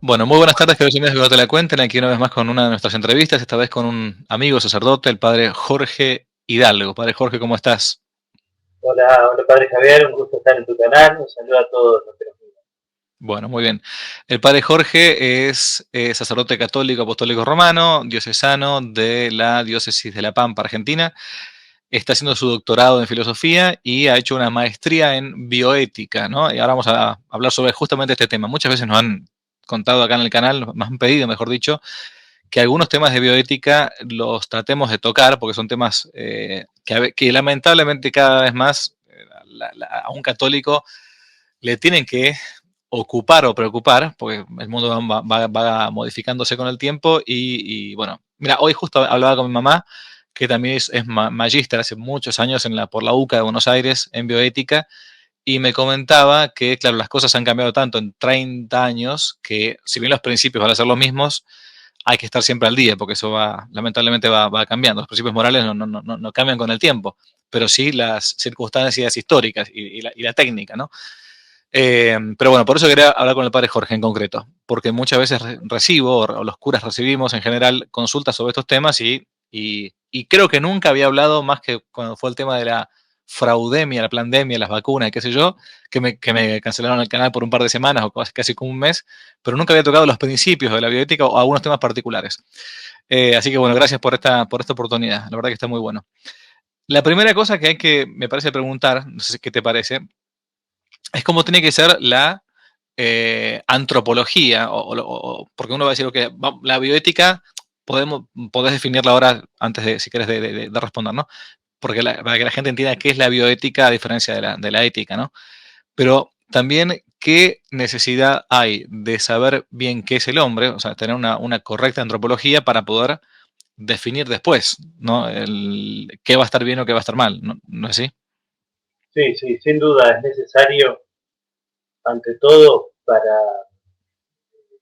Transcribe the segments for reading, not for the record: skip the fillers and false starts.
Bueno, muy buenas tardes, queridos amigos que no te la cuenten. Aquí una vez más con una de nuestras entrevistas, esta vez con un amigo sacerdote, el padre Jorge Hidalgo. Padre Jorge, ¿cómo estás? Hola, hola Padre Javier, un gusto estar en tu canal. Un saludo a todos nuestros amigos. Bueno, muy bien. El padre Jorge es sacerdote católico apostólico romano, diocesano de la diócesis de La Pampa, Argentina. Está haciendo su doctorado en filosofía y ha hecho una maestría en bioética, ¿no? Y ahora vamos a hablar sobre justamente este tema. Muchas veces nos han contado acá en el canal, nos han pedido, mejor dicho, que algunos temas de bioética los tratemos de tocar, porque son temas que lamentablemente cada vez más a un católico le tienen que ocupar o preocupar, porque el mundo va modificándose con el tiempo y, bueno, mira, hoy justo hablaba con mi mamá, que también es magíster hace muchos años por la UCA de Buenos Aires en bioética, y me comentaba que, claro, las cosas han cambiado tanto en 30 años que, si bien los principios van a ser los mismos, hay que estar siempre al día, porque eso lamentablemente va cambiando. Los principios morales no cambian con el tiempo, pero sí las circunstancias históricas y la técnica, ¿no? Pero bueno, por eso quería hablar con el padre Jorge en concreto, porque muchas veces recibo, o los curas recibimos en general, consultas sobre estos temas y creo que nunca había hablado más que cuando fue el tema de la fraudemia, la pandemia, las vacunas, qué sé yo, que me cancelaron el canal por un par de semanas o casi como un mes, pero nunca había tocado los principios de la bioética o algunos temas particulares. Así que bueno, gracias por esta oportunidad, la verdad que está muy bueno. La primera cosa que me parece preguntar, no sé qué te parece, es cómo tiene que ser la antropología, porque uno va a decir, ok, la bioética podés definirla ahora antes de, si quieres, de responder, ¿no? Porque para que la gente entienda qué es la bioética a diferencia de la ética, ¿no? Pero también qué necesidad hay de saber bien qué es el hombre, o sea, tener una correcta antropología para poder definir después, ¿no? Qué va a estar bien o qué va a estar mal, ¿no es así? Sí, sí, sin duda es necesario, ante todo, para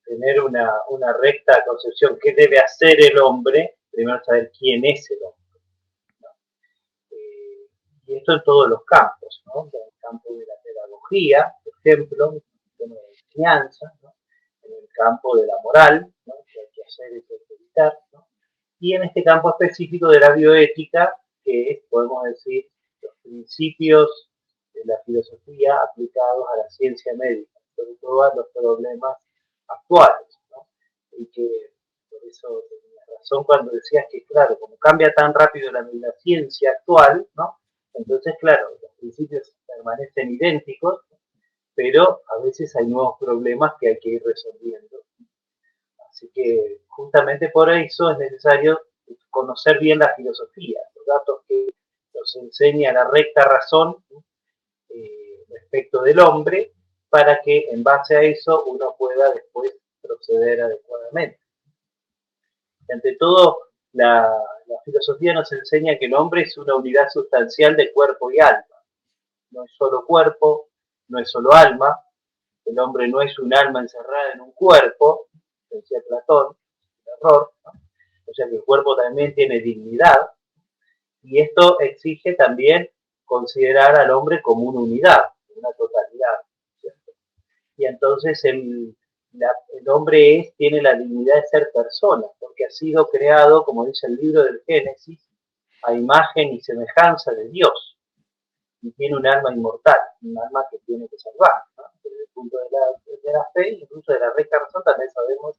tener una recta concepción qué debe hacer el hombre, primero saber quién es el hombre. Eh, y esto en todos los campos, ¿no? En el campo de la pedagogía, por ejemplo, en la enseñanza, ¿no? En el campo de la moral, ¿no? Que hay que hacer y evitar, ¿no? Y en este campo específico de la bioética, que es, podemos decir, los principios de la filosofía aplicados a la ciencia médica, sobre todo a los problemas actuales, ¿no? Y que por eso tenías razón cuando decías que, claro, como cambia tan rápido la ciencia actual, ¿no? Entonces, claro, los principios permanecen idénticos, pero a veces hay nuevos problemas que hay que ir resolviendo. Así que justamente por eso es necesario conocer bien la filosofía, los datos que nos enseña la recta razón respecto del hombre, para que en base a eso uno pueda después proceder adecuadamente. Ante todo, la filosofía nos enseña que el hombre es una unidad sustancial de cuerpo y alma. No es solo cuerpo, no es solo alma. El hombre no es un alma encerrada en un cuerpo, decía Platón, un error, ¿no? O sea que el cuerpo también tiene dignidad, y esto exige también considerar al hombre como una unidad, una totalidad, ¿cierto? Y entonces el hombre tiene la dignidad de ser persona, porque ha sido creado, como dice el libro del Génesis, a imagen y semejanza de Dios, y tiene un alma inmortal, un alma que tiene que salvar, ¿no? Desde el punto de la fe, incluso de la recta razón, también sabemos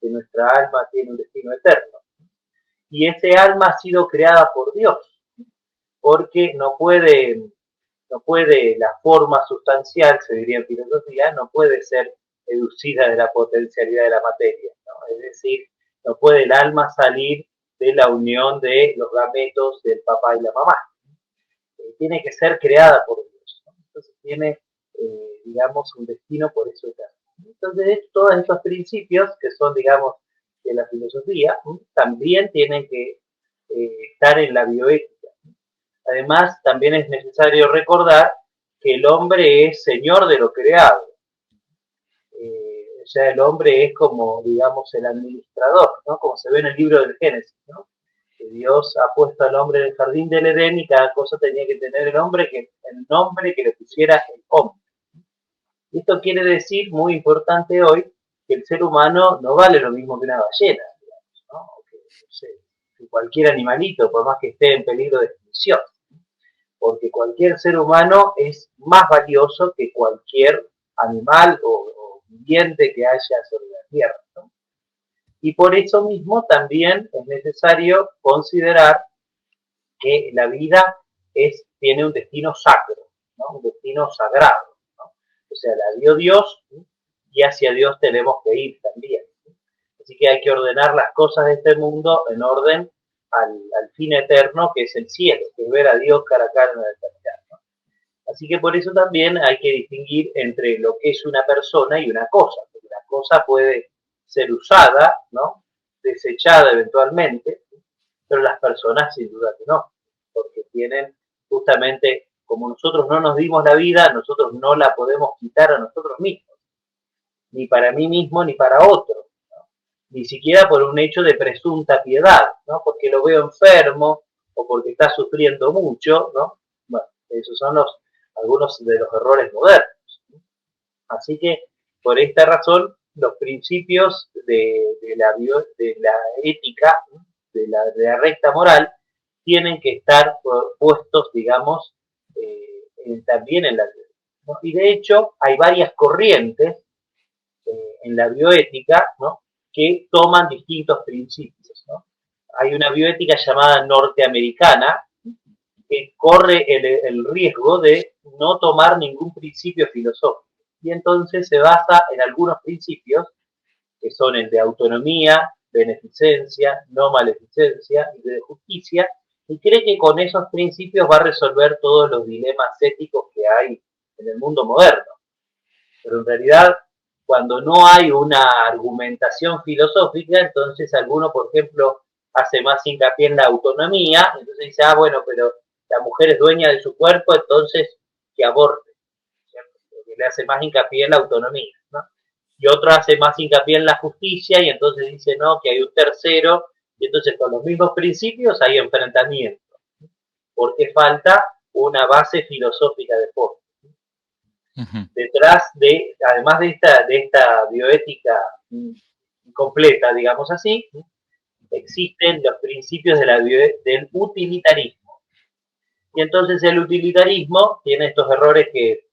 que nuestra alma tiene un destino eterno. Y ese alma ha sido creada por Dios, porque no puede la forma sustancial, se diría en filosofía, no puede ser educida de la potencialidad de la materia, ¿no? Es decir, no puede el alma salir de la unión de los gametos del papá y la mamá. Tiene que ser creada por Dios, ¿no? Entonces tiene, digamos, un destino por eso eterno. Entonces, todos estos principios que son, digamos, de la filosofía, también tienen que estar en la bioética. Además, también es necesario recordar que el hombre es señor de lo creado. O sea, el hombre es como, digamos, el administrador, ¿no? Como se ve en el libro del Génesis, ¿no? Que Dios ha puesto al hombre en el jardín del Edén y cada cosa tenía que tener el nombre que le pusiera el hombre. Y esto quiere decir, muy importante hoy, que el ser humano no vale lo mismo que una ballena, digamos, ¿no? O que, no sé, que cualquier animalito, por más que esté en peligro de extinción, porque cualquier ser humano es más valioso que cualquier animal o viviente que haya sobre la Tierra, ¿no? Y por eso mismo también es necesario considerar que la vida tiene un destino sacro, ¿no? Un destino sagrado, ¿no? O sea, la dio Dios y hacia Dios tenemos que ir también. Así que hay que ordenar las cosas de este mundo en orden al fin eterno, que es el cielo, que es ver a Dios cara a cara en la eternidad, ¿no? Así que por eso también hay que distinguir entre lo que es una persona y una cosa, porque la cosa puede ser usada, ¿no? Desechada eventualmente, pero las personas sin duda que no, porque tienen justamente, como nosotros no nos dimos la vida, nosotros no la podemos quitar a nosotros mismos, ni para mí mismo ni para otro, ¿no? Ni siquiera por un hecho de presunta piedad, ¿no? Porque lo veo enfermo o porque está sufriendo mucho, ¿no? Bueno, esos son algunos de los errores modernos, ¿no? Así que por esta razón los principios de la ética, ¿no? de la recta moral, tienen que estar puestos, digamos, también en la, ¿no? Y de hecho hay varias corrientes en la bioética, ¿no? Que toman distintos principios, ¿no? Hay una bioética llamada norteamericana que corre el riesgo de no tomar ningún principio filosófico y entonces se basa en algunos principios que son el de autonomía, beneficencia, no maleficencia y de justicia, y cree que con esos principios va a resolver todos los dilemas éticos que hay en el mundo moderno. Pero en realidad, cuando no hay una argumentación filosófica, entonces alguno, por ejemplo, hace más hincapié en la autonomía, entonces dice, ah, bueno, pero la mujer es dueña de su cuerpo, entonces que aborte, ¿cierto? Porque le hace más hincapié en la autonomía, ¿no? Y otro hace más hincapié en la justicia y entonces dice, no, que hay un tercero, y entonces con los mismos principios hay enfrentamiento, porque falta una base filosófica de fondo. Detrás de, además de esta bioética completa, digamos así, existen los principios del utilitarismo. Y entonces el utilitarismo tiene estos errores que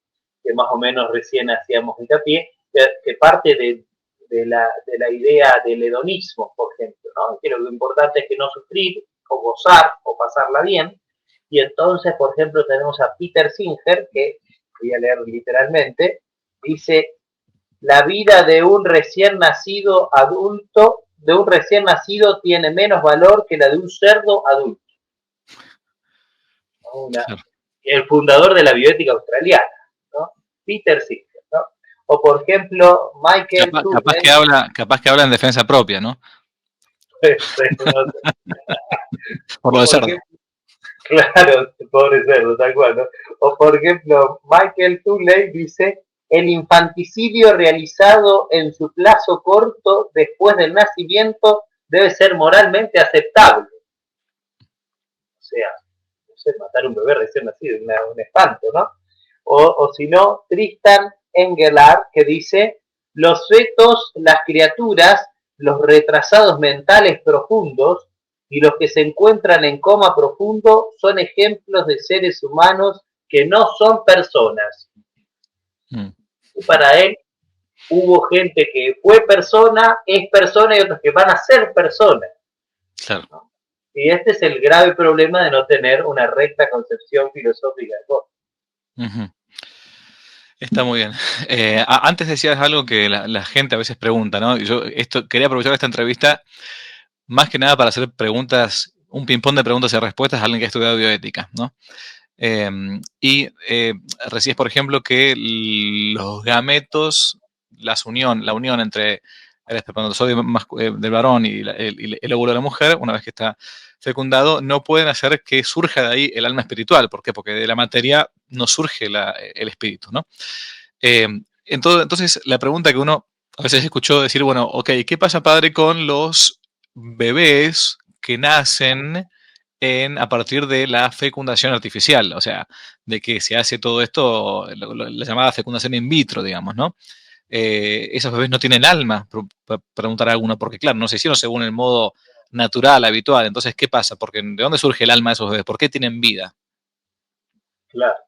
más o menos recién hacíamos hincapié, que parte de la idea del hedonismo, por ejemplo, ¿no? Que lo importante es que no sufrir, o gozar, o pasarla bien. Y entonces, por ejemplo, tenemos a Peter Singer, que voy a leer literalmente, dice, la vida de un recién nacido adulto, de un recién nacido tiene menos valor que la de un cerdo adulto. El fundador de la bioética australiana, ¿no? Peter Singer, ¿no? O por ejemplo, Michael capaz que habla en defensa propia, ¿no? Por lo de cerdo. Claro, pobre cerdo, tal cual, ¿no? O por ejemplo, Michael Tooley dice, el infanticidio realizado en su plazo corto después del nacimiento debe ser moralmente aceptable. O sea, no sé, matar a un bebé recién nacido es un espanto, ¿no? O si no, Tristan Engelhardt, que dice, los fetos, las criaturas, los retrasados mentales profundos y los que se encuentran en coma profundo son ejemplos de seres humanos que no son personas. Y para él hubo gente que fue persona, es persona y otros que van a ser personas. Claro. ¿No? Y este es el grave problema de no tener una recta concepción filosófica de cosas. Está muy bien. Antes decías algo que la gente a veces pregunta, ¿no? Y yo quería aprovechar esta entrevista más que nada para hacer preguntas, un ping-pong de preguntas y respuestas a alguien que ha estudiado bioética, ¿no? Decías, por ejemplo, que los gametos, la unión entre el espermatozoide del varón y el óvulo de la mujer, una vez que está fecundado, no pueden hacer que surja de ahí el alma espiritual. ¿Por qué? Porque de la materia no surge el espíritu, ¿no? Entonces, la pregunta que uno a veces escuchó decir, bueno, ok, ¿qué pasa, padre, con los bebés que nacen a partir de la fecundación artificial? O sea, de que se hace todo esto, la llamada fecundación in vitro, digamos, ¿no? esos bebés no tienen alma, preguntará alguno, porque claro, no se hicieron según el modo natural, habitual. Entonces, ¿qué pasa? Porque ¿de dónde surge el alma de esos bebés? ¿Por qué tienen vida? Claro.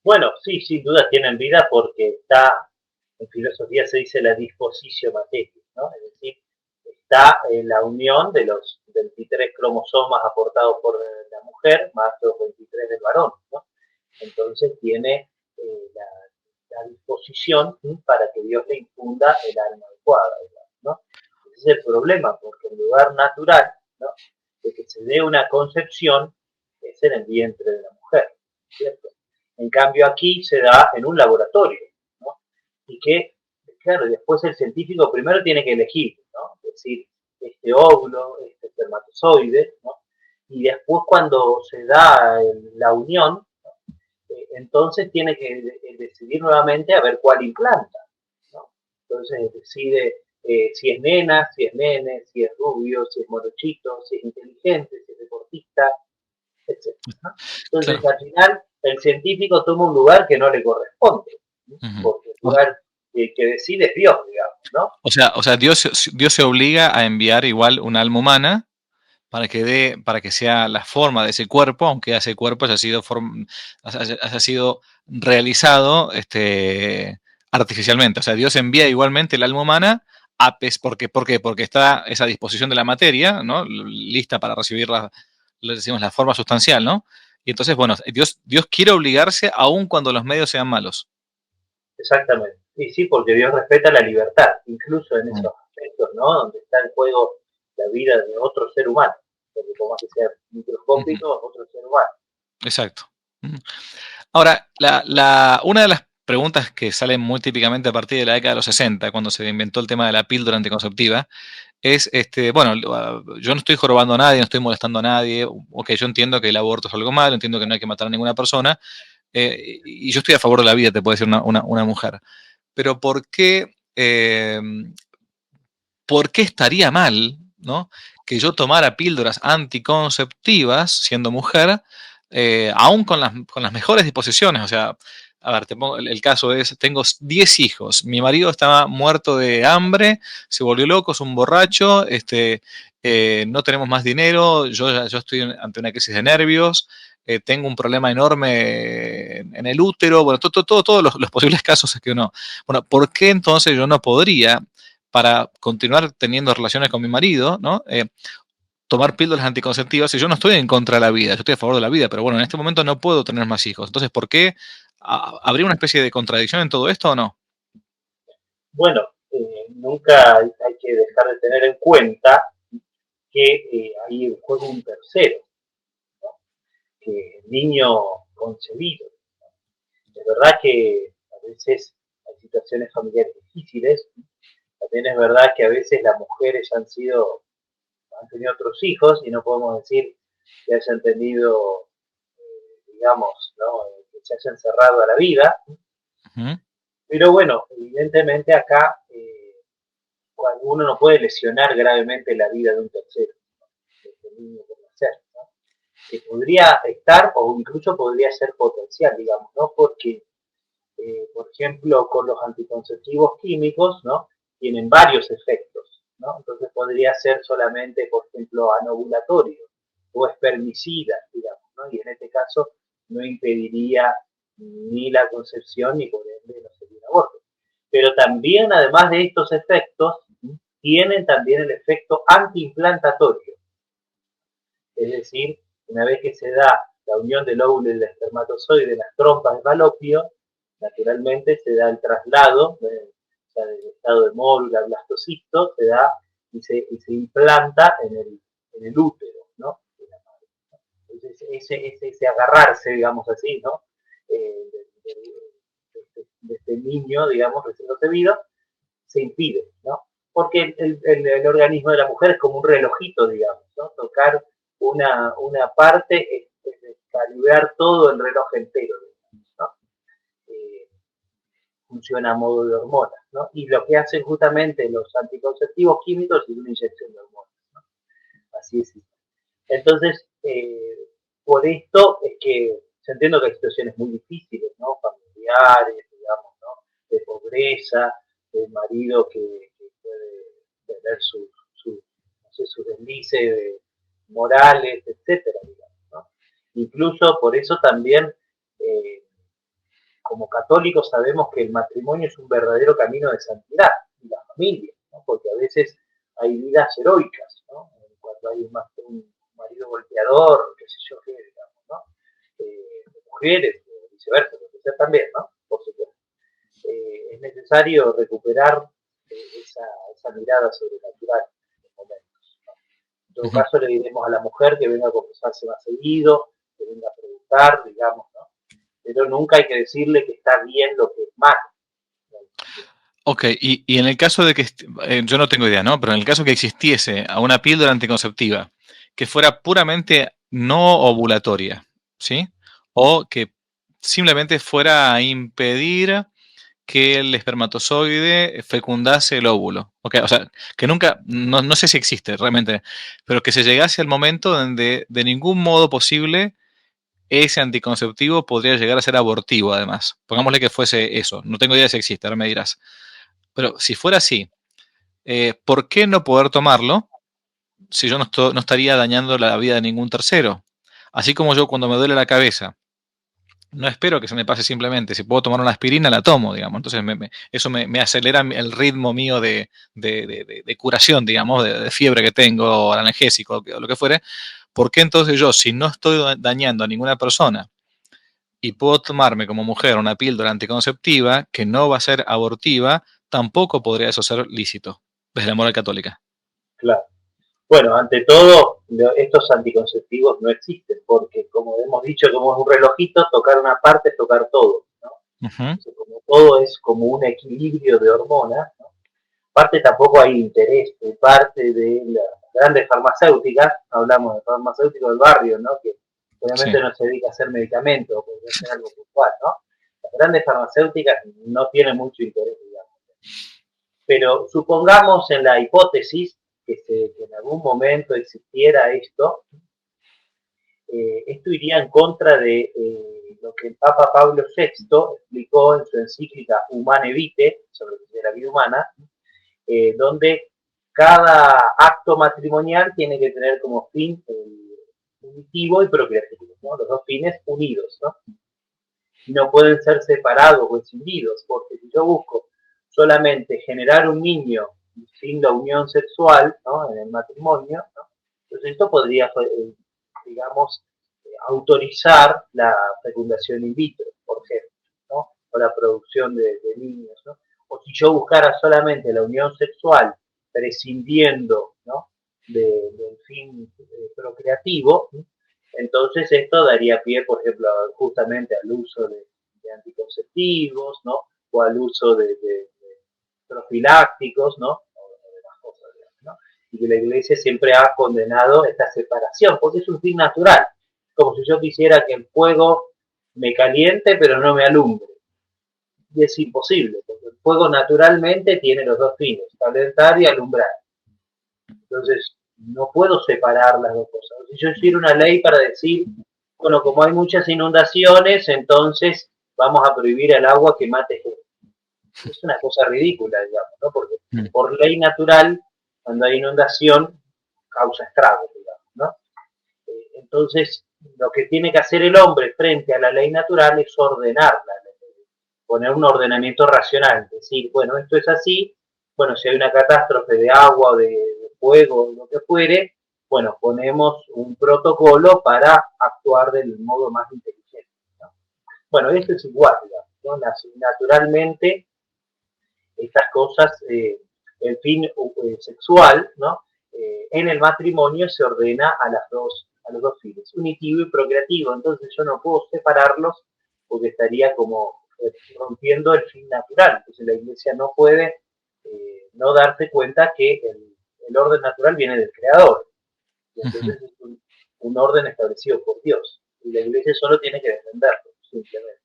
Bueno, sí, sin duda tienen vida porque está, en filosofía se dice la disposición materia, ¿no? Es decir, está la unión de los 23 cromosomas aportados por la mujer más los 23 del varón, ¿no? Entonces tiene la disposición, ¿sí?, para que Dios le infunda el alma adecuada, ¿no? Ese es el problema, porque el lugar natural, ¿no?, de que se dé una concepción es en el vientre de la mujer, ¿cierto? En cambio aquí se da en un laboratorio, ¿no? Y que, claro, después el científico primero tiene que elegir, ¿no? Es decir, este óvulo, este espermatozoide, ¿no? Y después cuando se da la unión, entonces tiene que decidir nuevamente a ver cuál implanta, ¿no? Entonces decide si es nena, si es nene, si es rubio, si es morochito, si es inteligente, si es deportista, etc., ¿no? Entonces Claro. al final el científico toma un lugar que no le corresponde, ¿no? Ujú. Porque el lugar que decide es Dios, digamos, ¿no? O sea, Dios se obliga a enviar igual un alma humana para que sea la forma de ese cuerpo, aunque ese cuerpo haya sido realizado artificialmente. O sea, Dios envía igualmente el alma humana ¿por qué? Porque está esa disposición de la materia, ¿no? Lista para recibir le decimos, la forma sustancial, ¿no? Y entonces, bueno, Dios quiere obligarse aun cuando los medios sean malos. Exactamente. Y sí, porque Dios respeta la libertad, incluso en Mm. esos aspectos, ¿no? Donde está en juego la vida de otro ser humano, porque por más que sea Ujú. microscópico, otro ser humano. Exacto. Ujú. Ahora, una de las preguntas que salen muy típicamente a partir de la década de los 60, cuando se inventó el tema de la píldora anticonceptiva, es, bueno, yo no estoy jorobando a nadie, no estoy molestando a nadie, ok, yo entiendo que el aborto es algo malo, entiendo que no hay que matar a ninguna persona, y yo estoy a favor de la vida, te puede decir una mujer, pero ¿por qué estaría mal, ¿no?, que yo tomara píldoras anticonceptivas siendo mujer, aún con las mejores disposiciones? O sea, a ver, el caso es, tengo 10 hijos, mi marido estaba muerto de hambre, se volvió loco, es un borracho, no tenemos más dinero, yo estoy ante una crisis de nervios, tengo un problema enorme en el útero, bueno, todos los posibles casos es que uno, bueno, ¿por qué entonces yo no podría, para continuar teniendo relaciones con mi marido, ¿no? Tomar píldoras anticonceptivas, y yo no estoy en contra de la vida, yo estoy a favor de la vida, pero bueno, en este momento no puedo tener más hijos. Entonces, ¿por qué habría una especie de contradicción en todo esto o no? Bueno, nunca hay que dejar de tener en cuenta que hay en juego un tercero, ¿no?, que el niño concebido. Es verdad que a veces hay situaciones familiares difíciles, también es verdad que a veces las mujeres han tenido otros hijos y no podemos decir que hayan tenido, digamos, ¿no?, que se hayan cerrado a la vida. Ujú. Pero bueno, evidentemente acá cuando uno no puede lesionar gravemente la vida de un tercero, ¿no?, de este niño por nacer, ¿no?, que podría estar o incluso podría ser potencial, digamos, ¿no? Porque, por ejemplo, con los anticonceptivos químicos, ¿no?, tienen varios efectos, ¿no? Entonces podría ser solamente, por ejemplo, anovulatorio o espermicida, digamos, ¿no? Y en este caso no impediría ni la concepción ni por ende no sería un aborto. Pero también, además de estos efectos, tienen también el efecto antiimplantatorio. Es decir, una vez que se da la unión del óvulo y del espermatozoide en las trompas de falopio, naturalmente se da el traslado, o sea, del estado de móvil al blastocisto, se da y se implanta en el útero, ¿no?, de la madre. Entonces, ese agarrarse, digamos así, ¿no?, de este niño, digamos, recién concebido, se impide, ¿no? Porque el organismo de la mujer es como un relojito, digamos, ¿no? Tocar una parte es calibrar todo el reloj entero, digamos, ¿no? Eh, Funciona a modo de hormonas, ¿no? Y lo que hacen justamente los anticonceptivos químicos es una inyección de hormonas, ¿no? Así es. Entonces, por esto es que yo entiendo que hay situaciones muy difíciles, ¿no?, familiares, digamos, ¿no?, de pobreza, el marido que puede tener no sé, sus deslices morales, etcétera, digamos, ¿no? Incluso por eso también, eh, como católicos, sabemos que el matrimonio es un verdadero camino de santidad, y la familia, ¿no? Porque a veces hay vidas heroicas, ¿no? Cuando hay un marido golpeador, qué sé yo qué, digamos, ¿no? Mujeres, viceversa, lo que sea también, ¿no? Por supuesto. Es necesario recuperar esa mirada sobrenatural en estos momentos, ¿no? En todo Ujú. caso, le diremos a la mujer que venga a confesarse más seguido, que venga a preguntar, digamos, ¿no? Pero nunca hay que decirle que está bien lo que es mal, ¿no? Ok, y en el caso de que, yo no tengo idea, ¿no? Pero en el caso que existiese a una píldora anticonceptiva que fuera puramente no ovulatoria, ¿sí? O que simplemente fuera a impedir que el espermatozoide fecundase el óvulo. Okay, o sea, que nunca, no sé si existe realmente, pero que se llegase al momento donde de ningún modo posible ese anticonceptivo podría llegar a ser abortivo, además. Pongámosle que fuese eso. No tengo idea si existe, ahora me dirás. Pero si fuera así, ¿por qué no poder tomarlo si yo no estaría dañando la vida de ningún tercero? Así como yo cuando me duele la cabeza, no espero que se me pase simplemente. Si puedo tomar una aspirina, la tomo, digamos. Entonces eso me acelera el ritmo mío de curación, digamos, de fiebre que tengo, o analgésico, o lo que fuere. ¿Por qué entonces yo, si no estoy dañando a ninguna persona y puedo tomarme como mujer una píldora anticonceptiva que no va a ser abortiva, tampoco podría eso ser lícito desde la moral católica? Claro. Bueno, ante todo, estos anticonceptivos no existen, porque como hemos dicho, como es un relojito, tocar una parte es tocar todo, ¿no? Ujú. Entonces, como todo es como un equilibrio de hormonas, ¿no? Parte tampoco hay interés de parte de las grandes farmacéuticas, hablamos de farmacéuticos del barrio, ¿no? Que Sí. obviamente no se dedica a hacer medicamentos, puede hacer algo puntual, ¿no? Las grandes farmacéuticas no tienen mucho interés, digamos. Pero supongamos en la hipótesis que en algún momento existiera esto, esto iría en contra de lo que el Papa Pablo VI explicó en su encíclica Humane Vitae, sobre la vida humana, donde cada acto matrimonial tiene que tener como fin unitivo y procreativo, ¿no? Los dos fines unidos, ¿no? Y no pueden ser separados o escindidos, porque si yo busco solamente generar un niño sin la unión sexual, ¿no? En el matrimonio, ¿no? Entonces esto podría, digamos, autorizar la fecundación in vitro, por ejemplo, ¿no? O la producción de niños, ¿no? O si yo buscara solamente la unión sexual, prescindiendo, ¿no? Del fin procreativo, ¿no? Entonces esto daría pie, por ejemplo, justamente al uso de anticonceptivos, ¿no? O al uso de profilácticos, ¿no? O de las cosas, ¿no? Y que la iglesia siempre ha condenado esta separación, porque es un fin natural, como si yo quisiera que el fuego me caliente pero no me alumbre. Y es imposible, porque el fuego naturalmente tiene los dos fines, calentar y alumbrar. Entonces, no puedo separar las dos cosas. Si yo hiciera una ley para decir, bueno, como hay muchas inundaciones, entonces vamos a prohibir el agua que mate gente. Es una cosa ridícula, digamos, ¿no? Porque Mm. por ley natural, cuando hay inundación, causa estragos, digamos, ¿no? Entonces, lo que tiene que hacer el hombre frente a la ley natural es ordenarla, poner un ordenamiento racional, decir, bueno, esto es así, bueno, si hay una catástrofe de agua o de fuego, lo que fuere, bueno, ponemos un protocolo para actuar del modo más inteligente, ¿no? Bueno, esto es igual, digamos, ¿no? Naturalmente, estas cosas, el fin sexual, ¿no? En el matrimonio se ordena a los dos fines, unitivo y procreativo, entonces yo no puedo separarlos porque estaría como rompiendo el fin natural, entonces la iglesia no puede no darse cuenta que el orden natural viene del creador, y Ujú. entonces es un orden establecido por Dios, y la iglesia solo tiene que defenderlo, simplemente.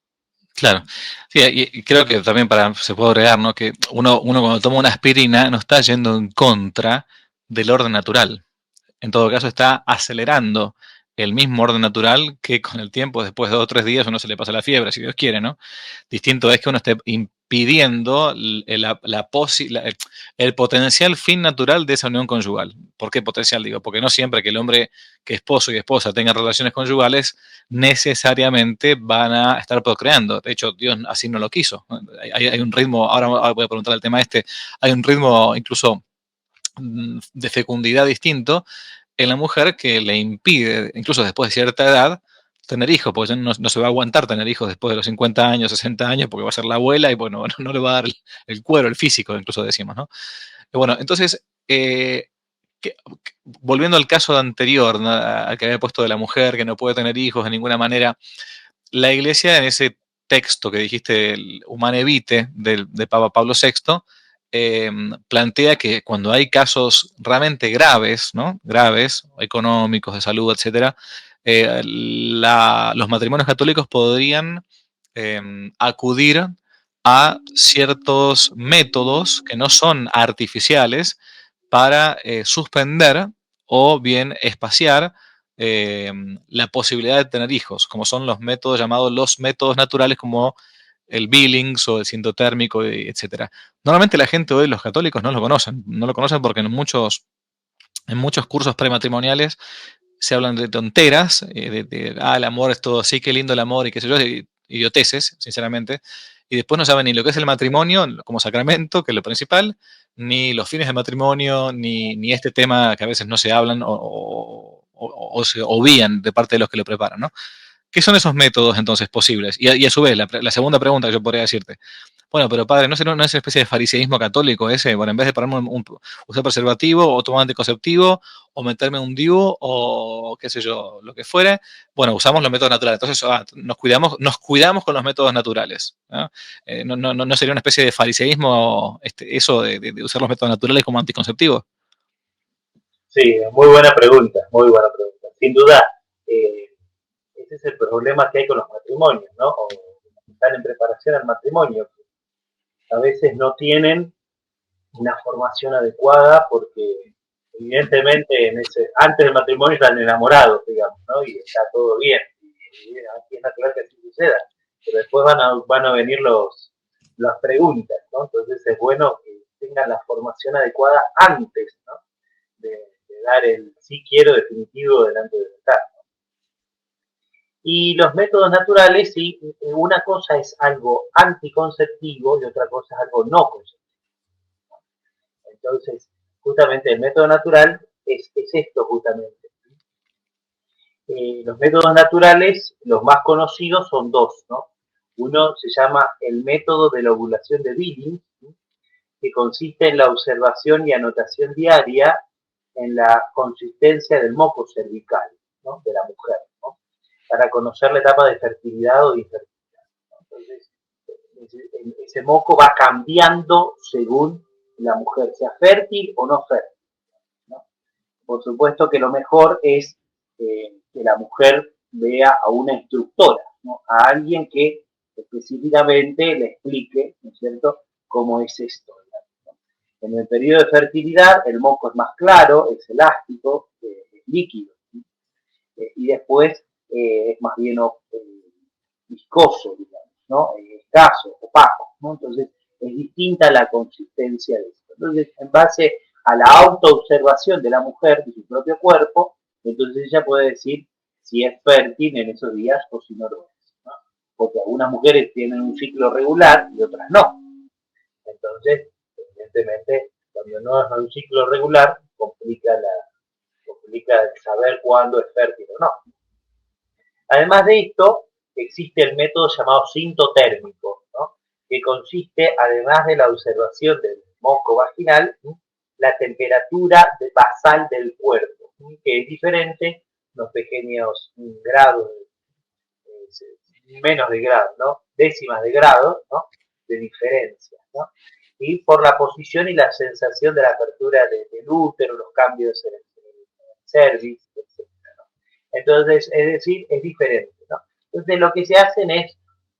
Claro. Sí, y creo que también se puede agregar, ¿no? Que uno cuando toma una aspirina no está yendo en contra del orden natural. En todo caso, está acelerando el mismo orden natural que con el tiempo, después de 2 o 3 días, uno se le pasa la fiebre, si Dios quiere, ¿no? Distinto es que uno esté pidiendo el potencial fin natural de esa unión conyugal. ¿Por qué potencial? Digo, porque no siempre que el hombre, que esposo y esposa tengan relaciones conyugales, necesariamente van a estar procreando. De hecho, Dios así no lo quiso. Hay un ritmo, ahora voy a preguntar el tema hay un ritmo incluso de fecundidad distinto en la mujer que le impide, incluso después de cierta edad, tener hijos, porque no se va a aguantar tener hijos después de los 50 años, 60 años, porque va a ser la abuela y bueno, no le va a dar el cuero, el físico, incluso decimos, ¿no? Y bueno, entonces, volviendo al caso anterior, ¿no? Al que había puesto de la mujer que no puede tener hijos de ninguna manera, la iglesia en ese texto que dijiste, el Humane Vitae de Papa Pablo VI, plantea que cuando hay casos realmente graves, ¿no? Graves, económicos, de salud, etcétera, los matrimonios católicos podrían acudir a ciertos métodos que no son artificiales para suspender o bien espaciar la posibilidad de tener hijos, como son los métodos llamados los métodos naturales, como el Billings o el sintotérmico, etcétera. Normalmente la gente hoy, los católicos, no lo conocen porque en muchos cursos prematrimoniales se hablan de tonteras, el amor es todo así, qué lindo el amor y qué sé yo, idioteces, sinceramente, y después no saben ni lo que es el matrimonio como sacramento, que es lo principal, ni los fines de matrimonio, ni este tema que a veces no se hablan o se obvían de parte de los que lo preparan, ¿no? ¿Qué son esos métodos entonces posibles? Y a su vez, la segunda pregunta que yo podría decirte, bueno, pero padre, ¿no es una especie de fariseísmo católico ese? Bueno, en vez de ponerme usar preservativo o tomar anticonceptivo o meterme un DIU o qué sé yo, lo que fuere, bueno, usamos los métodos naturales. Entonces, nos cuidamos con los métodos naturales, ¿no? No sería una especie de fariseísmo eso de usar los métodos naturales como anticonceptivos. Sí, muy buena pregunta, muy buena pregunta. Sin duda, eh, ese es el problema que hay con los matrimonios, ¿no? O están en preparación al matrimonio. A veces no tienen una formación adecuada porque evidentemente antes del matrimonio están enamorados, digamos, ¿no? Y está todo bien. Y aquí es natural que así suceda. Pero después van a venir las preguntas, ¿no? Entonces es bueno que tengan la formación adecuada antes, ¿no? De dar el sí quiero definitivo delante del altar. Y los métodos naturales, sí, una cosa es algo anticonceptivo y otra cosa es algo no conceptivo. Entonces, justamente el método natural es esto justamente. Los métodos naturales, los más conocidos son dos, ¿no? Uno se llama el método de la ovulación de Billings, ¿sí? Que consiste en la observación y anotación diaria en la consistencia del moco cervical, ¿no? De la mujer, ¿no? Para conocer la etapa de fertilidad o de infertilidad, ¿no? Entonces, ese moco va cambiando según la mujer sea fértil o no fértil, ¿no? Por supuesto que lo mejor es que la mujer vea a una instructora, ¿no? A alguien que específicamente le explique, ¿no es cierto?, cómo es esto, ¿no? En el periodo de fertilidad el moco es más claro, es elástico, es líquido, ¿sí? Y después es más bien viscoso, digamos, ¿no? Escaso, opaco, ¿no? Entonces es distinta la consistencia de esto. Entonces, en base a la autoobservación de la mujer de su propio cuerpo, entonces ella puede decir si es fértil en esos días o si no lo es, ¿no? Porque algunas mujeres tienen un ciclo regular y otras no. Entonces, evidentemente, cuando no es un ciclo regular, complica el saber cuándo es fértil o no. Además de esto, existe el método llamado sintotérmico, ¿no? Que consiste, además de la observación del moco vaginal, la temperatura basal del cuerpo, que es diferente, unos pequeños grados, menos de grado, ¿no? Décimas de grado, ¿no? De diferencia, ¿no? Y por la posición y la sensación de la apertura del útero, los cambios en el cervix, etc. Entonces, es decir, es diferente, ¿no? Entonces, lo que se hacen es,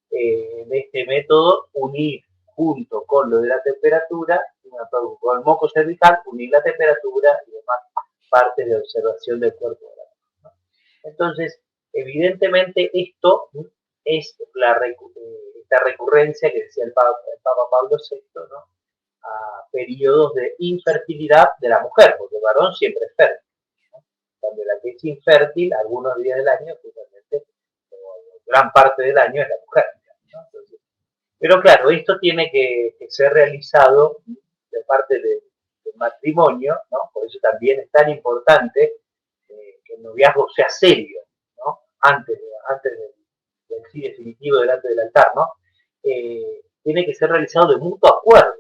de este método, unir junto con lo de la temperatura, con el moco cervical, unir la temperatura y demás partes de observación del cuerpo de la mujer, ¿no? Entonces, evidentemente, esto es está esta recurrencia que decía el Papa Pablo VI, ¿no? A periodos de infertilidad de la mujer, porque el varón siempre es fértil, ¿no? Cuando la que es infértil, algunos días del año, justamente, gran parte del año es la mujer, ¿no? Entonces, pero claro, esto tiene que ser realizado de parte del matrimonio, ¿no? Por eso también es tan importante que el noviazgo sea serio, ¿no? Antes del sí definitivo delante del altar, ¿no? Tiene que ser realizado de mutuo acuerdo,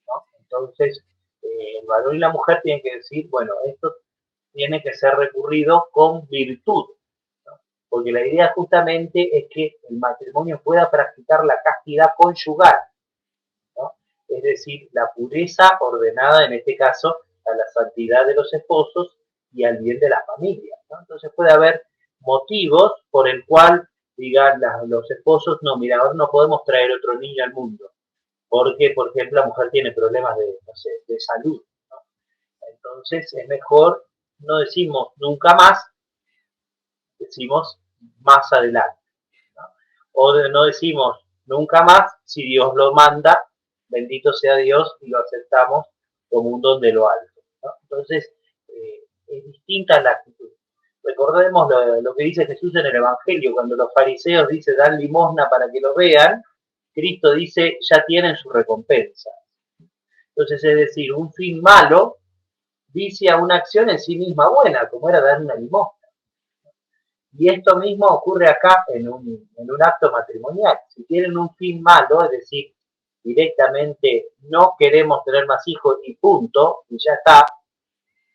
¿no? Entonces, el varón y la mujer tienen que decir, bueno, esto tiene que ser recurrido con virtud, ¿no? Porque la idea justamente es que el matrimonio pueda practicar la castidad conyugal, ¿no? Es decir, la pureza ordenada en este caso a la santidad de los esposos y al bien de la familia, ¿no? Entonces puede haber motivos por el cual digan los esposos, no, mira, ahora no podemos traer otro niño al mundo, porque, por ejemplo, la mujer tiene problemas de, no sé, de salud, ¿no? Entonces es mejor, no decimos nunca más, decimos más adelante, ¿no? O no decimos nunca más, si Dios lo manda, bendito sea Dios y lo aceptamos como un don de lo alto, ¿no? Entonces, es distinta la actitud. Recordemos lo que dice Jesús en el Evangelio, cuando los fariseos dicen dan limosna para que lo vean, Cristo dice ya tienen su recompensa. Entonces, es decir, un fin malo vicia una acción en sí misma buena, como era dar una limosna. Y esto mismo ocurre acá en un acto matrimonial. Si tienen un fin malo, es decir, directamente no queremos tener más hijos y punto, y ya está.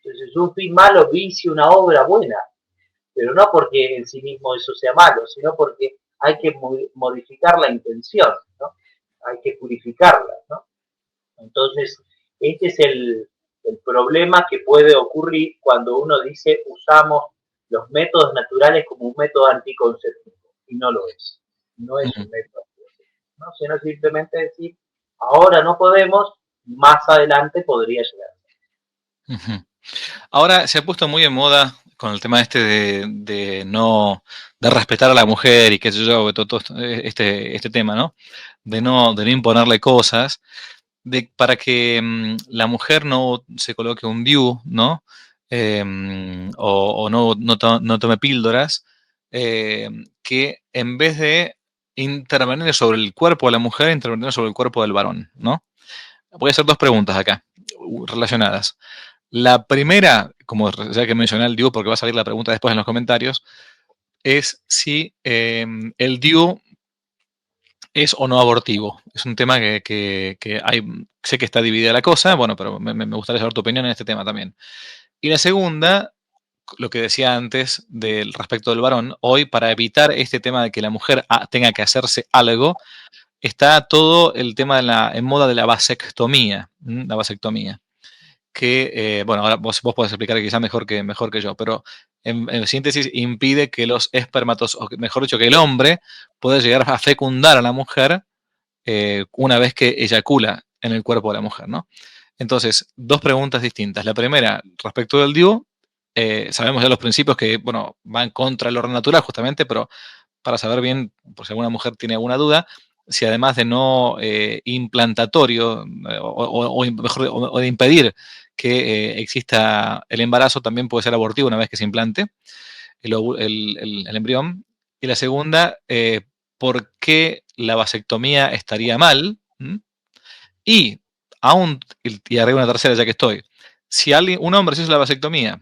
Entonces un fin malo vicia una obra buena, pero no porque en sí mismo eso sea malo, sino porque hay que modificar la intención, ¿no? Hay que purificarla, ¿no? Entonces, este es el problema que puede ocurrir cuando uno dice usamos los métodos naturales como un método anticonceptivo, y no lo es. No es un método anticonceptivo, ¿no? Sino simplemente decir, ahora no podemos, más adelante podría llegar. Ahora se ha puesto muy de moda con el tema este de respetar a la mujer y qué sé yo, todo este tema, ¿no? De no imponerle cosas, para que la mujer no se coloque un DIU, ¿no? O no tome píldoras, que en vez de intervenir sobre el cuerpo de la mujer, intervenir sobre el cuerpo del varón, ¿no? Voy a hacer dos preguntas acá, relacionadas. La primera, como ya que mencioné el DIU, porque va a salir la pregunta después en los comentarios, es si el DIU es o no abortivo. Es un tema que hay, sé que está dividida la cosa, bueno, pero me gustaría saber tu opinión en este tema también. Y la segunda, lo que decía antes del respecto del varón, hoy para evitar este tema de que la mujer tenga que hacerse algo, está todo el tema en moda de la vasectomía, la vasectomía. Que, bueno, ahora vos podés explicar quizá mejor que yo, pero en síntesis impide que los espermatozoides, o mejor dicho, que el hombre pueda llegar a fecundar a la mujer una vez que eyacula en el cuerpo de la mujer, ¿no? Entonces, dos preguntas distintas. La primera, respecto del DIU, sabemos ya los principios que, bueno, van contra el orden natural justamente, pero para saber bien, por si alguna mujer tiene alguna duda, si además de no implantatorio, o de impedir que exista el embarazo, también puede ser abortivo una vez que se implante el embrión. Y la segunda, ¿por qué la vasectomía estaría mal? Y aún, y agrego una tercera ya que estoy, si un hombre se hizo la vasectomía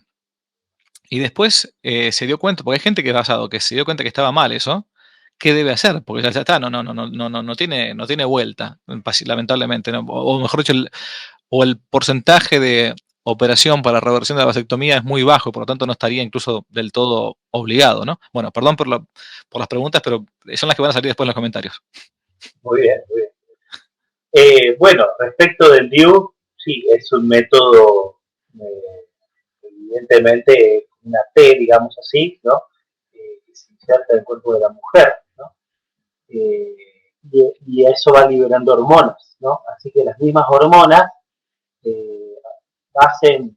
y después se dio cuenta, porque hay gente que es basado, que se dio cuenta que estaba mal eso, ¿qué debe hacer? Porque ya está, no tiene vuelta, lamentablemente, ¿no? O mejor dicho, el porcentaje de operación para reversión de la vasectomía es muy bajo, por lo tanto no estaría incluso del todo obligado, ¿no? Bueno, perdón por las preguntas, pero son las que van a salir después en los comentarios. Muy bien, muy bien. Bueno, respecto del DIU, sí, es un método, evidentemente, una T, digamos así, ¿no? Que se inserta en el cuerpo de la mujer, ¿no? Eh, y eso va liberando hormonas, ¿no? Así que las mismas hormonas eh, hacen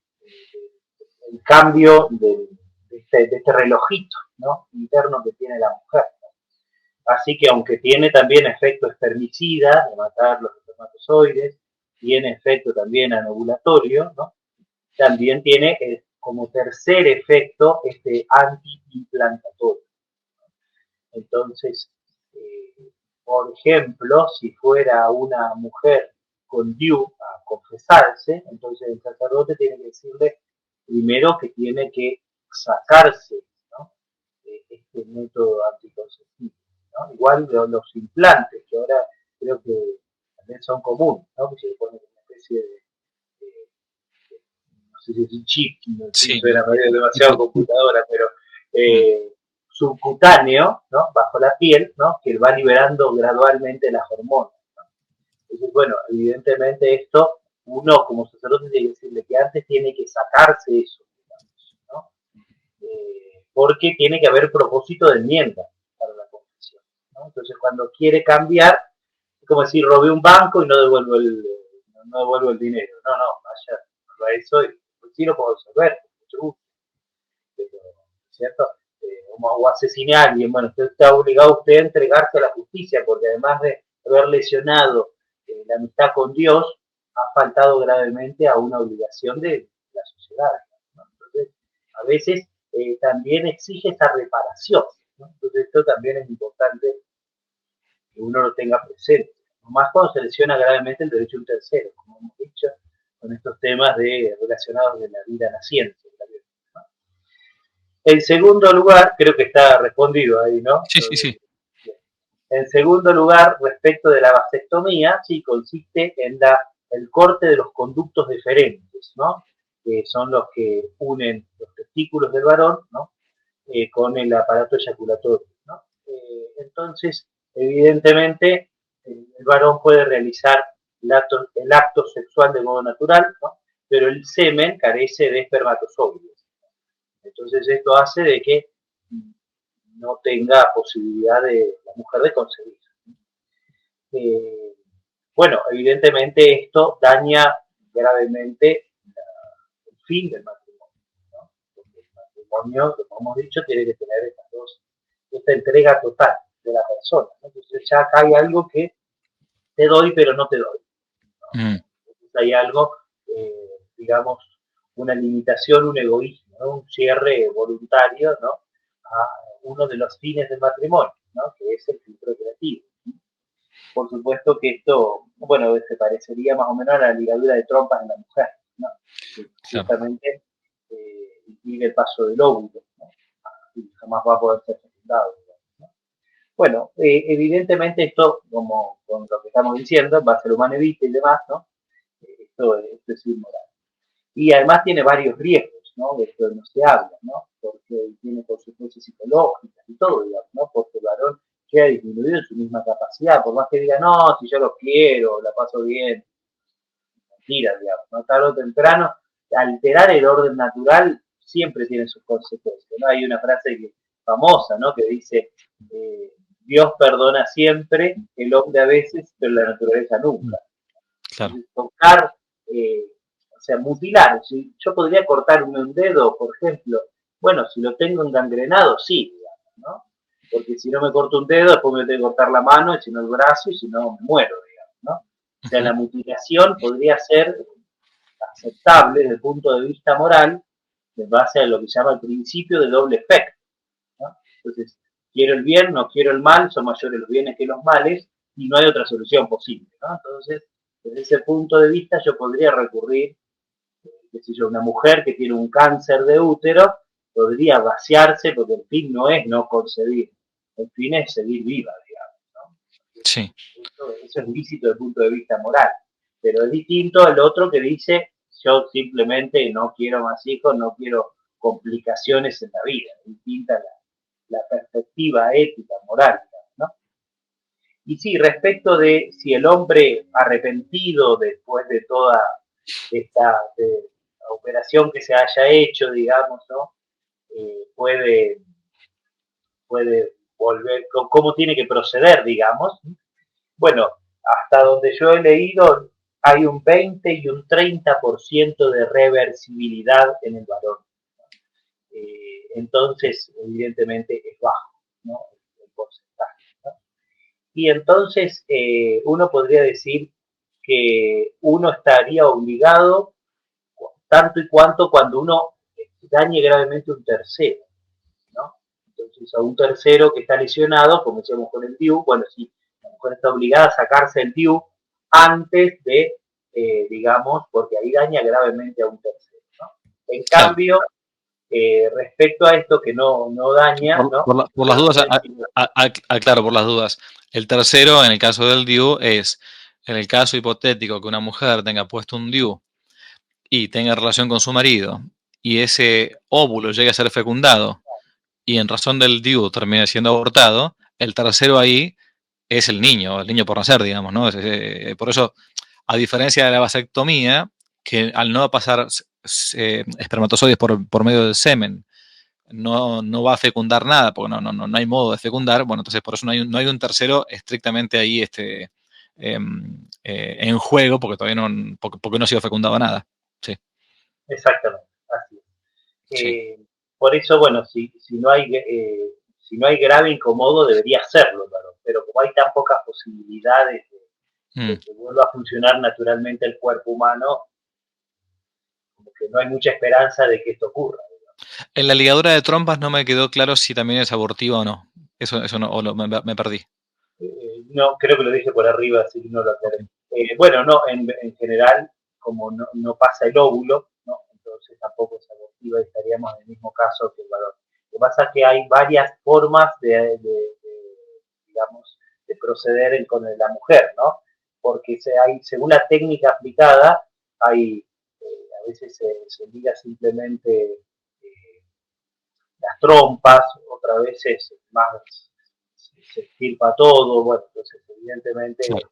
el cambio de este relojito, ¿no? Interno que tiene la mujer. Así que aunque tiene también efecto espermicida, de matar los espermatozoides, tiene efecto también anovulatorio, ¿no? También tiene como tercer efecto este antiimplantatorio. Entonces, por ejemplo, si fuera una mujer con DIU a confesarse, entonces el sacerdote tiene que decirle primero que tiene que sacarse, ¿no? Este método anticonceptivo, ¿no? Igual los implantes, que ahora creo que también son comunes, ¿no? Que se le pone una especie de no sé si es un chip, no sé si Sí. suena demasiado computadora, pero Mm. subcutáneo, ¿no? Bajo la piel, ¿no? Que va liberando gradualmente las hormonas, ¿no? Entonces, bueno, evidentemente esto, uno como sacerdote tiene que decirle que antes tiene que sacarse eso, digamos, ¿no? Porque tiene que haber propósito de enmienda para la confesión, ¿no? Entonces, cuando quiere cambiar, es como decir, robé un banco y no devuelvo el dinero. No, vaya, no eso y pues sí lo puedo resolver, con mucho gusto. Pero, ¿cierto? O asesiné a alguien, bueno, usted está obligado usted a entregarse a la justicia, porque además de haber lesionado la amistad con Dios, ha faltado gravemente a una obligación de la sociedad, ¿no? Entonces, a veces también exige esa reparación, ¿no? Entonces, esto también es importante que uno lo tenga presente. Más cuando se lesiona gravemente el derecho de un tercero, como hemos dicho, con estos temas relacionados de la vida naciente. ¿No? En segundo lugar, creo que está respondido ahí, ¿no? Sí, sí, sí. En segundo lugar, respecto de la vasectomía, sí, consiste en el corte de los conductos deferentes, ¿no? Que son los que unen los testículos del varón, ¿no? Con el aparato eyaculatorio, ¿no? Entonces, evidentemente, el varón puede realizar el acto sexual de modo natural, ¿no? Pero el semen carece de espermatozoides. Entonces, esto hace de que no tenga posibilidad de la mujer de concebir. Eh, bueno, evidentemente esto daña gravemente el fin del matrimonio, ¿no? Porque el matrimonio, como hemos dicho, tiene que tener esta entrega total de la persona, ¿no? Entonces ya acá hay algo que te doy pero no te doy, ¿no? Mm. Entonces hay algo, digamos, una limitación, un egoísmo, ¿no? Un cierre voluntario, ¿no? A uno de los fines del matrimonio, ¿no? Que es el fin procreativo. Por supuesto que esto, bueno, se parecería más o menos a la ligadura de trompas en la mujer, ¿no? Que Claro. justamente impide el paso del óvulo, ¿no? Y jamás va a poder ser fecundado. ¿No? Bueno, evidentemente esto, como con lo que estamos diciendo, va a ser humano evita y demás, ¿no? Esto es inmoral. Y además tiene varios riesgos, ¿no? De esto no se habla, ¿no? Porque tiene consecuencias psicológicas y todo, digamos, ¿no? Porque el varón queda disminuido en su misma capacidad, por más que diga, no, si yo lo quiero, la paso bien, mentira, digamos, ¿no? Tarde o temprano, alterar el orden natural siempre tiene sus consecuencias, ¿no? Hay una frase famosa, ¿no? Que dice, Dios perdona siempre, el hombre a veces, pero la naturaleza nunca. Claro. Entonces, tocar, o sea, mutilar, si yo podría cortarme un dedo, por ejemplo, bueno, si lo tengo engangrenado, sí, digamos, ¿no? Porque si no me corto un dedo, después me tengo que cortar la mano, y si no el brazo, y si no me muero, digamos, ¿no? O sea, la mutilación podría ser aceptable desde el punto de vista moral, en base a lo que se llama el principio de doble efecto, ¿no? Entonces, quiero el bien, no quiero el mal, son mayores los bienes que los males, y no hay otra solución posible, ¿no? Entonces, desde ese punto de vista yo podría recurrir, qué sé yo, una mujer que tiene un cáncer de útero, podría vaciarse porque el fin no es no concebir, el fin es seguir viva, digamos, ¿no? Sí. Eso es lícito desde el punto de vista moral, pero es distinto al otro que dice yo simplemente no quiero más hijos, no quiero complicaciones en la vida, es distinta la perspectiva ética, moral, ¿no? Y sí, respecto de si el hombre arrepentido después de toda esta operación que se haya hecho, digamos, ¿no? Puede volver, cómo tiene que proceder, digamos. Bueno, hasta donde yo he leído, hay un 20 y un 30% de reversibilidad en el varón. Entonces, evidentemente, es bajo, ¿no? El porcentaje, ¿no? Y entonces uno podría decir que uno estaría obligado tanto y cuanto cuando uno dañe gravemente a un tercero, ¿no? Entonces a un tercero que está lesionado, como decíamos con el DIU, bueno, sí, la mujer está obligada a sacarse el DIU antes de, digamos, porque ahí daña gravemente a un tercero, ¿no? En Claro. cambio, respecto a esto que no daña, ¿no? Por las dudas, aclaro por las dudas. El tercero, en el caso del DIU, es en el caso hipotético que una mujer tenga puesto un DIU y tenga relación con su marido y ese óvulo llegue a ser fecundado y en razón del DIU termine siendo abortado, el tercero ahí es el niño por nacer, digamos, ¿no? Por eso, a diferencia de la vasectomía, que al no pasar espermatozoides por medio del semen, no va a fecundar nada, porque no hay modo de fecundar, bueno, entonces por eso no hay un tercero estrictamente ahí en juego, porque todavía porque no ha sido fecundado nada. Sí, Exactamente, así es. sí. Por eso, bueno, si no hay grave incomodo, debería serlo, pero como hay tan pocas posibilidades de Mm. que vuelva a funcionar naturalmente el cuerpo humano, como que no hay mucha esperanza de que esto ocurra. En la ligadura de trompas no me quedó claro si también es abortiva o no. Eso no, me perdí. No, creo que lo dije por arriba, así que no lo Ok. aclaré. Bueno, no, en general, como no pasa el óvulo, ¿no? Entonces tampoco es abortiva y estaríamos en el mismo caso que el varón. Lo que pasa es que hay varias formas digamos, de proceder con la mujer, ¿no? Porque según la técnica aplicada, a veces se liga simplemente las trompas, otras veces más se estirpa todo, bueno, entonces evidentemente Claro.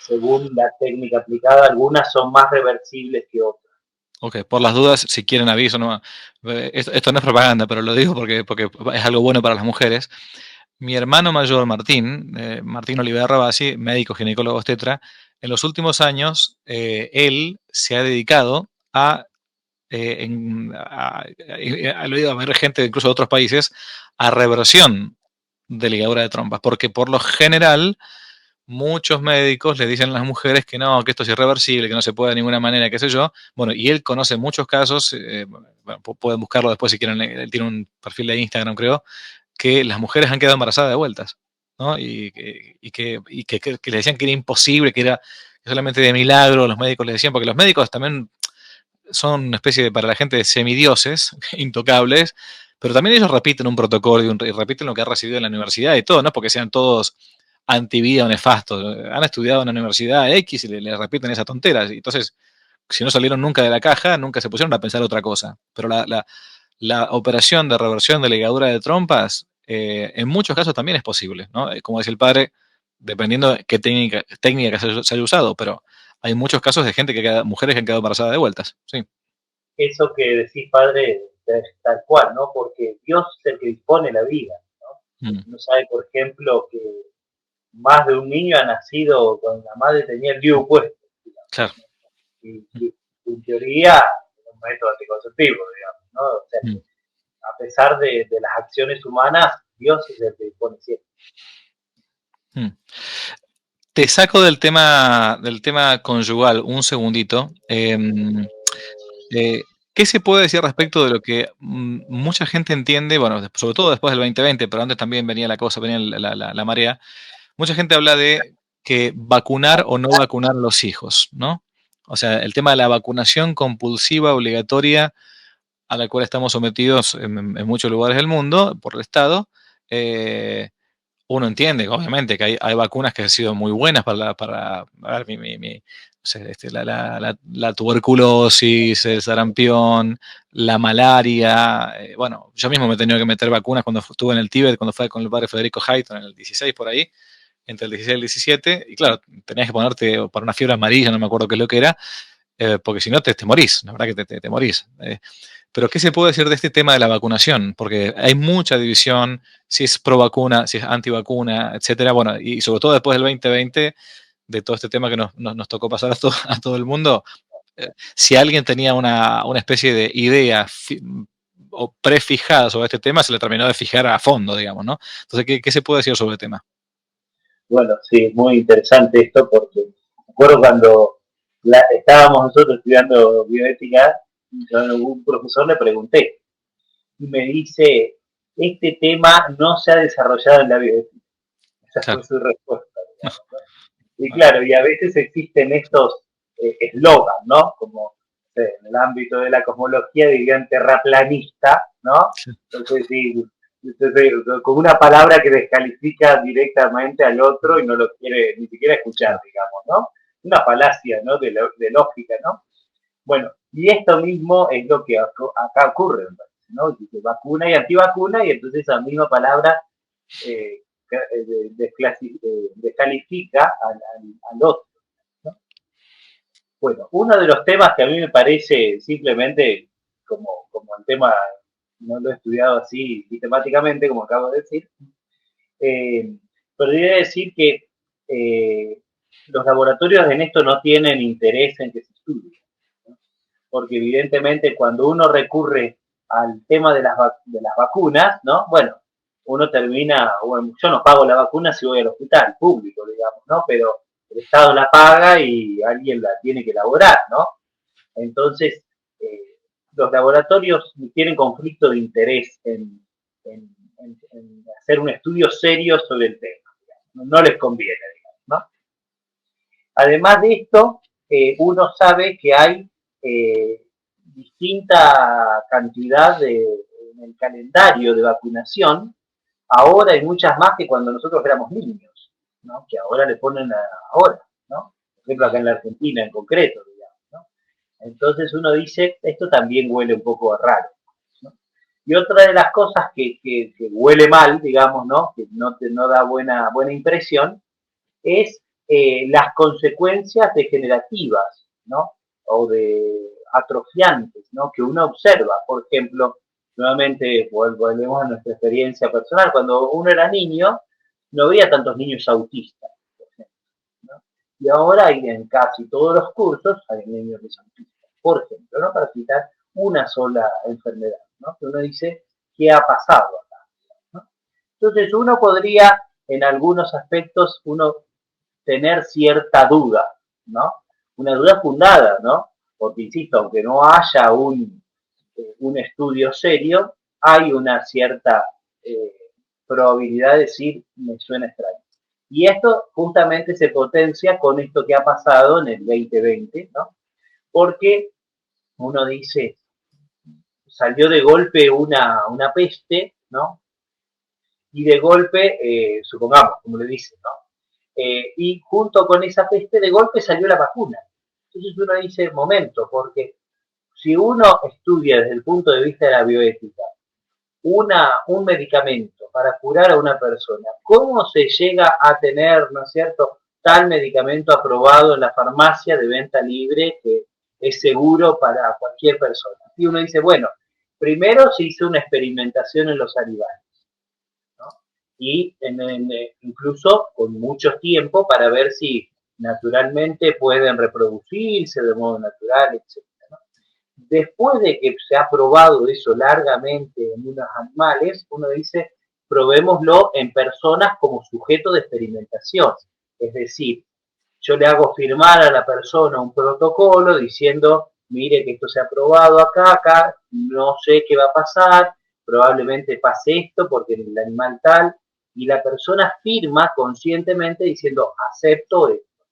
según la técnica aplicada, algunas son más reversibles que otras. Ok, por las dudas, si quieren aviso, no, esto no es propaganda, pero lo digo porque es algo bueno para las mujeres. Mi hermano mayor, Martín, Martín Olivera Rabasi, médico ginecólogo obstetra, en los últimos años, él se ha dedicado lo he oído a ver gente incluso de otros países, a reversión de ligadura de trompas, porque por lo general muchos médicos le dicen a las mujeres que no, que esto es irreversible, que no se puede de ninguna manera, qué sé yo. Bueno, y él conoce muchos casos, bueno, pueden buscarlo después si quieren, él tiene un perfil de Instagram, creo, que las mujeres han quedado embarazadas de vueltas, ¿no? Que le decían que era imposible, que era solamente de milagro, los médicos le decían, porque los médicos también son una especie de, para la gente, de semidioses, intocables, pero también ellos repiten un protocolo y repiten lo que han recibido en la universidad y todo, no es porque sean todos antivida o nefastos, han estudiado en la universidad X y le repiten esas tonteras, y entonces, si no salieron nunca de la caja, nunca se pusieron a pensar otra cosa, pero la operación de reversión de ligadura de trompas, en muchos casos también es posible, ¿no? Como decía el padre, dependiendo de qué técnica se haya usado, pero hay muchos casos de gente mujeres que han quedado embarazadas de vueltas, sí. Eso que decís, padre, es tal cual, ¿no? Porque Dios es el que dispone la vida, ¿no? Mm, Uno sabe, por ejemplo, que más de un niño ha nacido cuando la madre tenía el DIU puesto, digamos, claro. y en teoría es un método anticonceptivo, digamos, ¿no? O sea que Mm, a pesar de las acciones humanas, Dios es el que dispone siempre. mm. Te saco del tema conyugal un segundito. ¿Qué se puede decir respecto de lo que mucha gente entiende? Bueno, sobre todo después del 2020, pero antes también venía la cosa, venía la marea. Mucha gente habla de que vacunar o no vacunar a los hijos, ¿no? O sea, el tema de la vacunación compulsiva, obligatoria, a la cual estamos sometidos en muchos lugares del mundo por el Estado. eh, Uno entiende, obviamente, que hay vacunas que han sido muy buenas a ver, no sé, la tuberculosis, el sarampión, la malaria. Bueno, yo mismo me he tenido que meter vacunas cuando estuve en el Tíbet, cuando fue con el padre Federico Hayton en el 16 por ahí, entre el 16 y el 17. Y claro, tenías que ponerte para una fiebre amarilla, no me acuerdo qué es lo que era, porque si no te morís, la verdad que te morís. Pero ¿qué se puede decir de este tema de la vacunación? Porque hay mucha división, si es pro vacuna, si es anti vacuna, etcétera. Bueno, y sobre todo después del 2020, de todo este tema que nos tocó pasar a todo el mundo, si alguien tenía una especie de idea o prefijada sobre este tema, se le terminó de fijar a fondo, digamos, ¿no? Entonces, ¿qué se puede decir sobre el tema? Bueno, sí, es muy interesante esto porque me acuerdo cuando estábamos nosotros estudiando bioética, yo a un profesor le pregunté y me dice, este tema no se ha desarrollado en la bioética. Esa fue Claro. su respuesta, No, digamos, ¿no? Y claro, y a veces existen estos eslogans, ¿no? Como en el ámbito de la cosmología dirían terraplanista, ¿no? sí, Entonces, sí, entonces, con una palabra que descalifica directamente al otro y no lo quiere ni siquiera escuchar, claro. digamos, ¿no? Una falacia, ¿no? De lógica, ¿no? Bueno, y esto mismo es lo que acá ocurre, ¿no? Dice vacuna y antivacuna y entonces esa misma palabra eh, descalifica al otro, ¿no? Bueno, uno de los temas que a mí me parece simplemente como el tema, no lo he estudiado así sistemáticamente, como acabo de decir, eh, podría decir que los laboratorios en esto no tienen interés en que se estudie, ¿no? Porque evidentemente cuando uno recurre al tema de las vacunas, ¿no? Bueno, uno termina, bueno, yo no pago la vacuna si voy al hospital público, digamos, ¿no? Pero el Estado la paga y alguien la tiene que elaborar, ¿no? Entonces, los laboratorios tienen conflicto de interés en hacer un estudio serio sobre el tema. Digamos. No les conviene, digamos, ¿no? Además de esto, uno sabe que hay distinta cantidad en el calendario de vacunación. Ahora hay muchas más que cuando nosotros éramos niños, ¿no? Que ahora le ponen ahora, ¿no? Por ejemplo, acá en la Argentina en concreto, digamos, ¿no? Entonces uno dice, esto también huele un poco raro, ¿no? Y otra de las cosas que huele mal, digamos, ¿no? Que no da buena impresión, es las consecuencias degenerativas, ¿no? O de atrofiantes, ¿no? Que uno observa. Por ejemplo, nuevamente volvemos a nuestra experiencia personal. Cuando uno era niño, no veía tantos niños autistas, por ejemplo, ¿no? Y ahora hay en casi todos los cursos hay niños autistas, por ejemplo, ¿no? Para citar una sola enfermedad, ¿no? Que uno dice, ¿qué ha pasado acá? ¿No? Entonces uno podría, en algunos aspectos, uno tener cierta duda, ¿no? Una duda fundada, ¿no? Porque, insisto, aunque no haya un estudio serio, hay una cierta eh, probabilidad de decir, me suena extraño. Y esto justamente se potencia con esto que ha pasado en el 2020, ¿no? Porque uno dice, salió de golpe una peste, ¿no? Y de golpe, supongamos, como le dicen, ¿no? Y junto con esa peste de golpe salió la vacuna. Entonces uno dice, momento, porque si uno estudia desde el punto de vista de la bioética un medicamento para curar a una persona, ¿cómo se llega a tener, ¿no es cierto?, tal medicamento aprobado en la farmacia de venta libre que es seguro para cualquier persona? Y uno dice, bueno, primero se hizo una experimentación en los animales, ¿no? Y incluso con mucho tiempo para ver si naturalmente pueden reproducirse de modo natural, etcétera, ¿no? Después de que se ha probado eso largamente en unos animales, uno dice, probémoslo en personas como sujeto de experimentación. Es decir, yo le hago firmar a la persona un protocolo diciendo, mire que esto se ha probado acá, no sé qué va a pasar, probablemente pase esto porque el animal tal, y la persona firma conscientemente diciendo, acepto esto,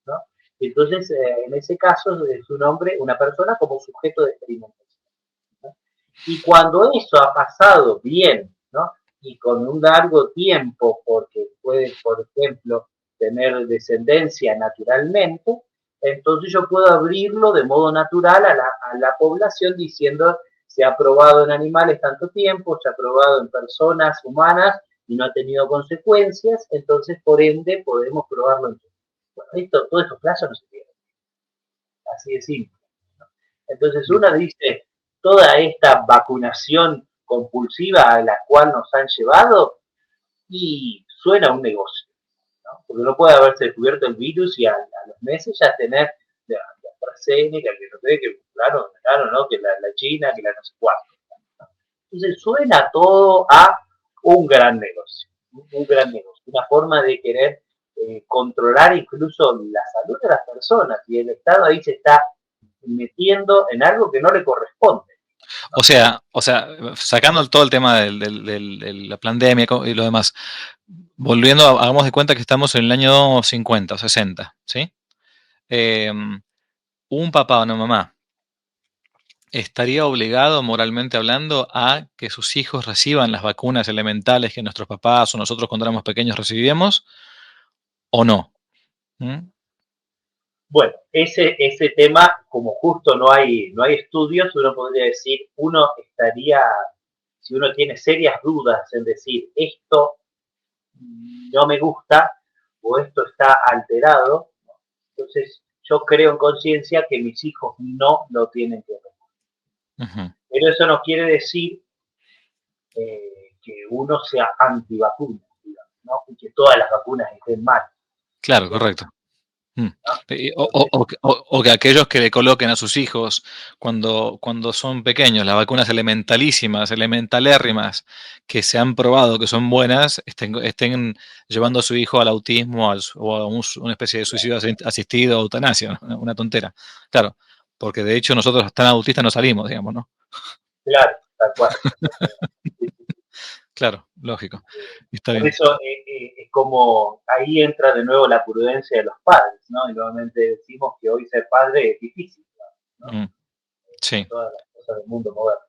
¿no? Entonces, en ese caso, es un hombre, una persona como sujeto de experimentación, ¿no? Y cuando eso ha pasado bien, ¿no? Y con un largo tiempo, porque puede, por ejemplo, tener descendencia naturalmente, entonces yo puedo abrirlo de modo natural a la población diciendo se ha probado en animales tanto tiempo, se ha probado en personas humanas y no ha tenido consecuencias, entonces por ende podemos probarlo en todo. Bueno, todos estos plazos no se tienen, así de simple. Entonces Bien. uno dice, toda esta vacunación compulsiva a la cual nos han llevado y suena a un negocio, ¿no? Porque no puede haberse descubierto el virus y a los meses ya tener la AstraZeneca, que no sé, que claro, ¿no? Que la China, que la no sé cuánto, ¿no? Entonces suena todo a un gran negocio, una forma de querer controlar incluso la salud de las personas y el Estado ahí se está metiendo en algo que no le corresponde. O sea, sacando todo el tema de la pandemia y lo demás, volviendo, hagamos de cuenta que estamos en el año 50 o 60, ¿sí? Un papá o una mamá estaría obligado, moralmente hablando, a que sus hijos reciban las vacunas elementales que nuestros papás o nosotros cuando éramos pequeños recibíamos, ¿o no? ¿Mm? Bueno, ese tema, como justo no hay estudios, uno podría decir, uno estaría, si uno tiene serias dudas en decir esto no me gusta o esto está alterado, entonces yo creo en conciencia que mis hijos no lo tienen que ver. Ujú. Pero eso no quiere decir que uno sea antivacunas, digamos, ¿no? Y que todas las vacunas estén mal. Claro, ¿Entiendes? correcto. Mm. O, Entonces, o que aquellos que le coloquen a sus hijos cuando son pequeños las vacunas elementalísimas, elementalérrimas, que se han probado que son buenas, estén llevando a su hijo al autismo o a una especie de suicidio asistido o eutanasia, ¿no? Una tontera. Claro, porque de hecho nosotros tan autistas no salimos, digamos, ¿no? claro, tal cual. Claro, lógico. Está Por bien. eso es como ahí entra de nuevo la prudencia de los padres, ¿no? Y nuevamente decimos que hoy ser padre es difícil, ¿no? Mm, Con sí. todas las cosas del mundo moderno.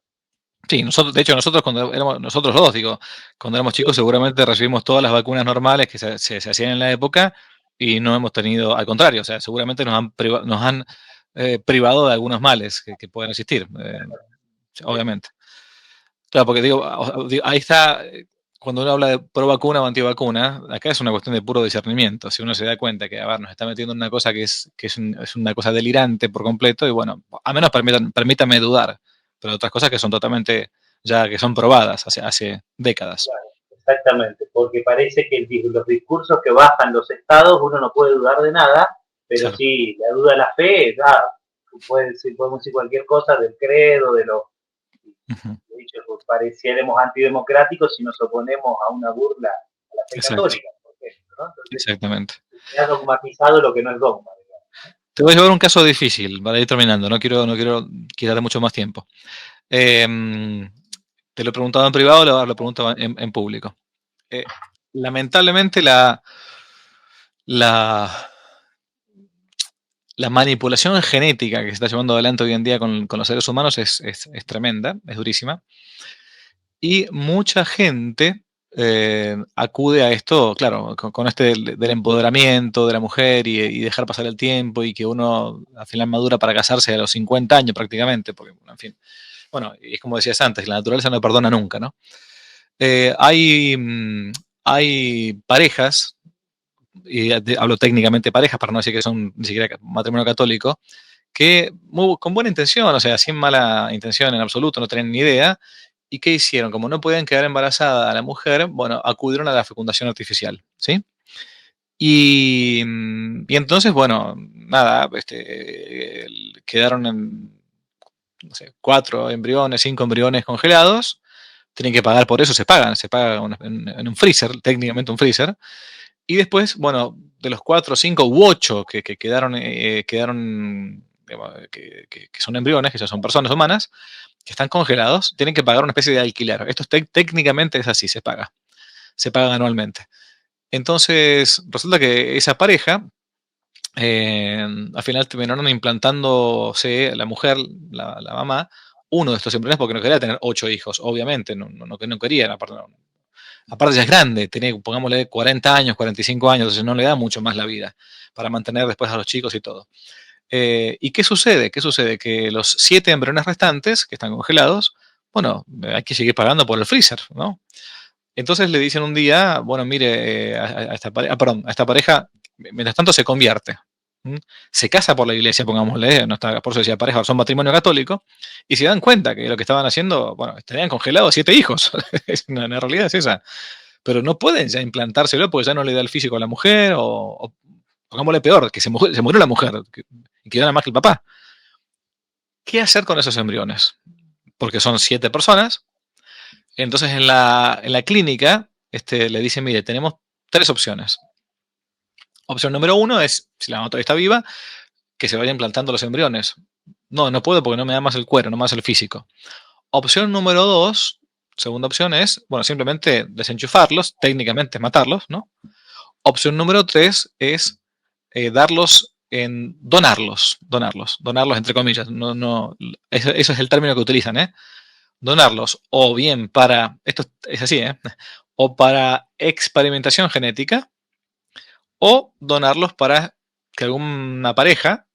Sí, nosotros, de hecho, nosotros cuando éramos, nosotros dos, digo, cuando éramos chicos seguramente recibimos todas las vacunas normales que se hacían en la época y no hemos tenido, al contrario, o sea, seguramente nos han privado de algunos males que pueden existir, Sí, obviamente. Claro, porque digo, ahí está, cuando uno habla de pro vacuna o antivacuna, acá es una cuestión de puro discernimiento. Si uno se da cuenta que, a ver, nos está metiendo en una cosa es una cosa delirante por completo, y bueno, a menos permítame dudar, pero otras cosas que son totalmente, ya que son probadas hace décadas. claro, exactamente, porque parece que los discursos que bajan los estados uno no puede dudar de nada, pero Claro. sí, la duda de la fe, podemos decir cualquier cosa del credo, de lo Ujú. de hecho, pues, pareciéramos antidemocráticos si nos oponemos a una burla a la fe Exacto, católica, por ejemplo, ¿no? Entonces, exactamente. se ha dogmatizado lo que no es dogma. Te voy a llevar un caso difícil para ir terminando, no quiero quitarte mucho más tiempo. Em, Te lo he preguntado en privado, ahora lo pregunto en público. Eh, Lamentablemente la, la manipulación genética que se está llevando adelante hoy en día con los seres humanos es tremenda, es durísima. Y mucha gente acude a esto, claro, con este del empoderamiento de la mujer y dejar pasar el tiempo y que uno al final madura para casarse a los 50 años prácticamente, porque, en fin, bueno, y es como decías antes, la naturaleza no perdona nunca, ¿no? Hay parejas, y hablo técnicamente parejas para no decir que son ni siquiera matrimonio católico, que con buena intención, o sea, sin mala intención en absoluto, no tenían ni idea. ¿Y qué hicieron? Como no podían quedar embarazada a la mujer, bueno, acudieron a la fecundación artificial, ¿sí? Y entonces, bueno, nada, quedaron en, no sé, 4 embriones, 5 embriones congelados, tienen que pagar por eso, se paga en un freezer, técnicamente un freezer, y después, bueno, de los 4, 5 u 8 que quedaron que son embriones, que ya son personas humanas, que están congelados, tienen que pagar una especie de alquiler. Esto técnicamente es así, se paga anualmente. Entonces, resulta que esa pareja, al final terminaron implantándose la mujer, la mamá, uno de estos embriones porque no quería tener 8 hijos, obviamente, no quería, aparte ya es grande, tiene, pongámosle 40 años, 45 años, entonces no le da mucho más la vida para mantener después a los chicos y todo. ¿Y qué sucede? ¿Qué sucede? Que los 7 embriones restantes, que están congelados, bueno, hay que seguir pagando por el freezer, ¿no? Entonces le dicen un día, bueno, mire, a esta pareja, mientras tanto se convierte. ¿Mm? Se casa por la iglesia, pongámosle, no está, por eso decía pareja, son matrimonio católico, y se dan cuenta que lo que estaban haciendo, bueno, tenían congelados 7 hijos. La realidad es esa. Pero no pueden ya implantárselo porque ya no le da el físico a la mujer, o pongámosle peor, que se murió la mujer, y quedó nada más que el papá. ¿Qué hacer con esos embriones? Porque son 7 personas. Entonces en la clínica le dicen, mire, tenemos 3 opciones. Opción número 1 es, si la mamá todavía está viva, que se vayan implantando los embriones. No, no puedo porque no me da más el cuero, no más el físico. Opción número 2, segunda opción es, bueno, simplemente desenchufarlos, técnicamente matarlos, ¿no? Opción número 3 es donarlos entre comillas. No, no, eso es el término que utilizan, ¿eh? Donarlos o bien para, esto es así, ¿eh? O para experimentación genética, o donarlos para que alguna pareja,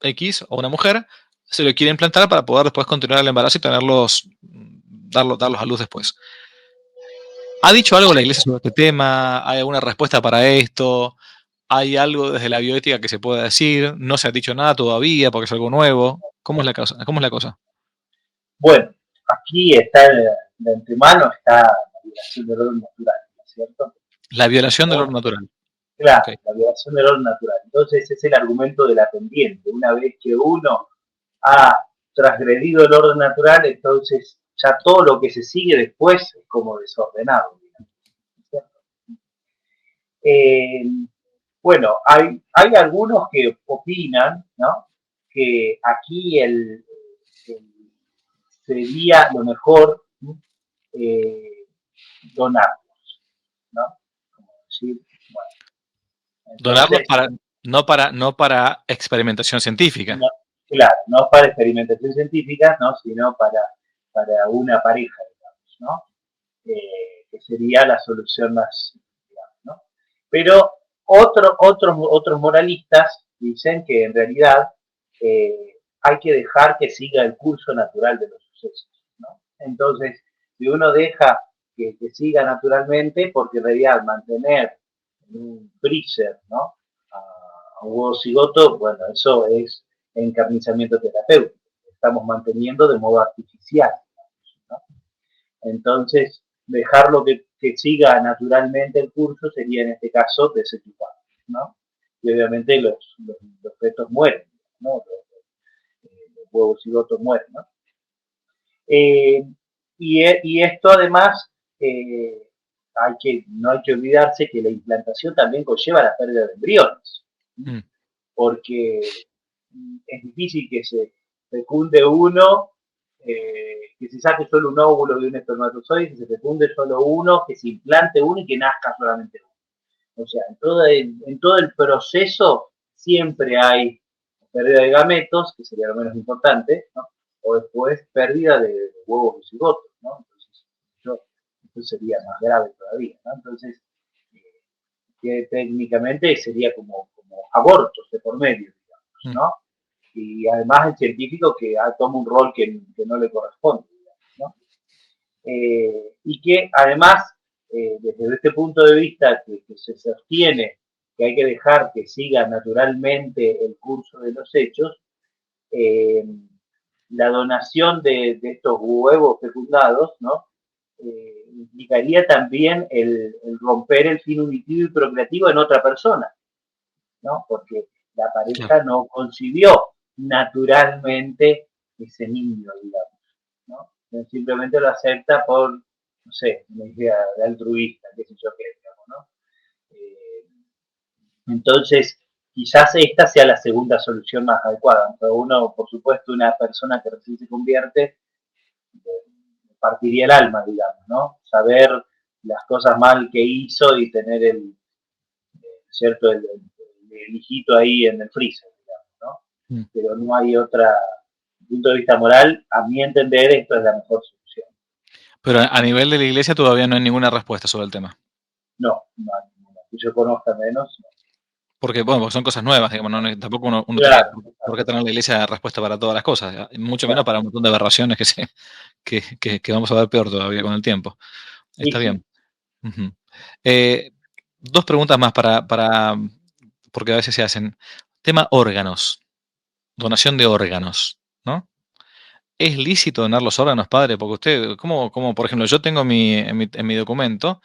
X o una mujer, se lo quiera implantar para poder después continuar el embarazo y tenerlos, darlos a luz después. ¿Ha dicho algo la iglesia sobre este tema? ¿Hay alguna respuesta para esto? ¿Hay algo desde la bioética que se pueda decir? ¿No se ha dicho nada todavía porque es algo nuevo? ¿Cómo es la cosa? ¿Cómo es la cosa? Bueno, aquí está de antemano está la violación del orden natural, ¿no es cierto? La violación del ¿No? orden natural. Claro, Okay. la violación del orden natural. Entonces es el argumento de la pendiente. Una vez que uno ha transgredido el orden natural, entonces ya todo lo que se sigue después es como desordenado. Digamos, eh, bueno, hay algunos que opinan, ¿no? Que aquí sería lo mejor, ¿no? eh, donarlos, ¿no? Como decir, bueno, Donarlos entonces, para, no para experimentación científica. no, claro, no para experimentación científica, ¿no? Sino para una pareja, digamos, ¿no? Que sería la solución más, digamos, ¿no? Pero otros moralistas dicen que en realidad hay que dejar que siga el curso natural de los sucesos, ¿no? Entonces, si uno deja que siga naturalmente, porque en realidad mantener en un freezer, ¿no? A un huevo cigoto, bueno, eso es encarnizamiento terapéutico. Estamos manteniendo de modo artificial, ¿no? Entonces, dejarlo que siga naturalmente el curso sería en este caso desenchufar, ¿no? Y obviamente los fetos mueren, ¿no? Los huevos cigotos mueren, ¿no? Eh, y esto además, no hay que olvidarse que la implantación también conlleva la pérdida de embriones, ¿sí? Mm. Porque es difícil que se fecunde uno, que se saque solo un óvulo de un espermatozoide, que se fecunde solo uno, que se implante uno y que nazca solamente uno. O sea, en todo el proceso siempre hay pérdida de gametos, que sería lo menos importante, ¿no? O después pérdida de huevos de cigotos, ¿no? Entonces, esto sería más grave todavía, ¿no? Entonces, que técnicamente sería como abortos de por medio, digamos, Mm. ¿no? Y además el científico que toma un rol que no le corresponde, digamos, ¿no? Y que además, desde este punto de vista que se sostiene que hay que dejar que siga naturalmente el curso de los hechos, eh, la donación de estos huevos fecundados, ¿no? Implicaría también el romper el fin unitivo y procreativo en otra persona, ¿no? Porque la Claro. pareja no concibió naturalmente ese niño, digamos, ¿no? Simplemente lo acepta por, no sé, una idea de altruista, qué sé yo qué, digamos, ¿no? Entonces, quizás esta sea la segunda solución más adecuada. Pero uno, por supuesto, una persona que recién se convierte, partiría el alma, digamos, ¿no? Saber las cosas mal que hizo y tener ¿cierto? El hijito ahí en el freezer, digamos, ¿no? Mm. Pero no hay otra, desde el punto de vista moral, a mi entender, esto es la mejor solución. Pero a nivel de la iglesia todavía no hay ninguna respuesta sobre el tema. No, no hay ninguna. Que yo conozca menos. No. Porque, bueno, porque son cosas nuevas, digamos, tampoco uno tiene Claro, por qué tener la iglesia respuesta para todas las cosas, mucho menos claro. para un montón de aberraciones que vamos a ver peor todavía con el tiempo. Y Está sí, bien. Ujú. Dos preguntas más porque a veces se hacen. Tema órganos, donación de órganos, ¿no? ¿Es lícito donar los órganos, padre? Porque usted, como por ejemplo, yo tengo en mi documento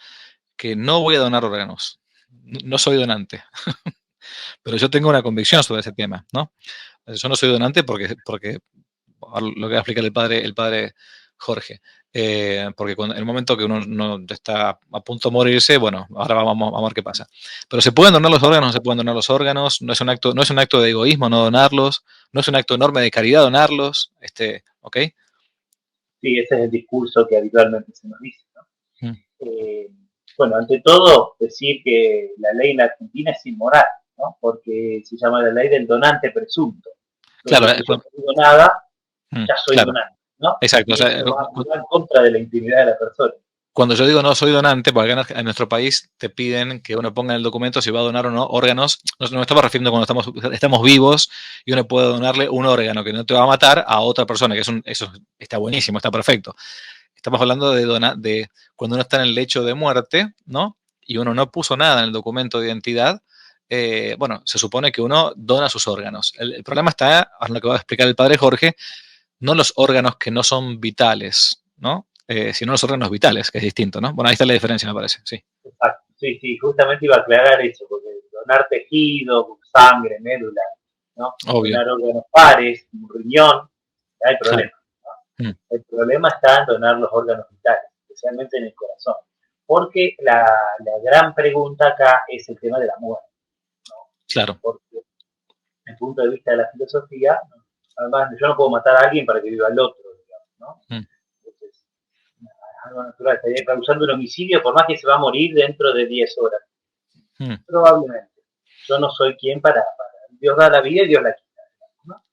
que no voy a donar órganos. No soy donante, pero yo tengo una convicción sobre ese tema, ¿no? Yo no soy donante porque lo que va a explicar el padre Jorge. Porque en el momento que uno no está a punto de morirse, bueno, ahora vamos a ver qué pasa. Pero ¿se pueden donar los órganos? No se pueden donar los órganos. No es un acto de egoísmo no donarlos. No es un acto enorme de caridad donarlos. ¿Ok? Sí, ese es el discurso que habitualmente se nos dice, ¿no? Mm. Bueno, ante todo, decir que la ley en la Argentina es inmoral, ¿no? Porque se llama la ley del donante presunto. Claro, Entonces, si yo no digo nada, ya soy claro, donante, ¿no? exacto. O Y sea, eso va en contra de la intimidad de la persona. cuando yo digo no soy donante, porque acá en nuestro país te piden que uno ponga en el documento si va a donar o no órganos. No me estamos refiriendo cuando estamos vivos y uno puede donarle un órgano que no te va a matar a otra persona, que eso está buenísimo, está perfecto. Estamos hablando de cuando uno está en el lecho de muerte, ¿no? Y uno no puso nada en el documento de identidad. Bueno, se supone que uno dona sus órganos. El problema está, ahora lo que va a explicar el padre Jorge, no los órganos que no son vitales, ¿no? Sino los órganos vitales, que es distinto, ¿no? Bueno, ahí está la diferencia, me parece, sí. Exacto. Sí, sí, justamente iba a aclarar eso, porque donar tejido, sangre, médula, ¿no? Obvio. Donar órganos pares, un riñón, no hay Claro. problema. ¿No? El problema está en donar los órganos vitales, especialmente en el corazón. Porque la gran pregunta acá es el tema de la muerte, ¿no? Claro. Porque desde el punto de vista de la filosofía, además yo no puedo matar a alguien para que viva el otro, digamos, ¿no? Entonces, algo natural, estaría causando un homicidio por más que se va a morir dentro de 10 horas. Probablemente. Yo no soy quien para Dios da la vida y Dios la quita, ¿no?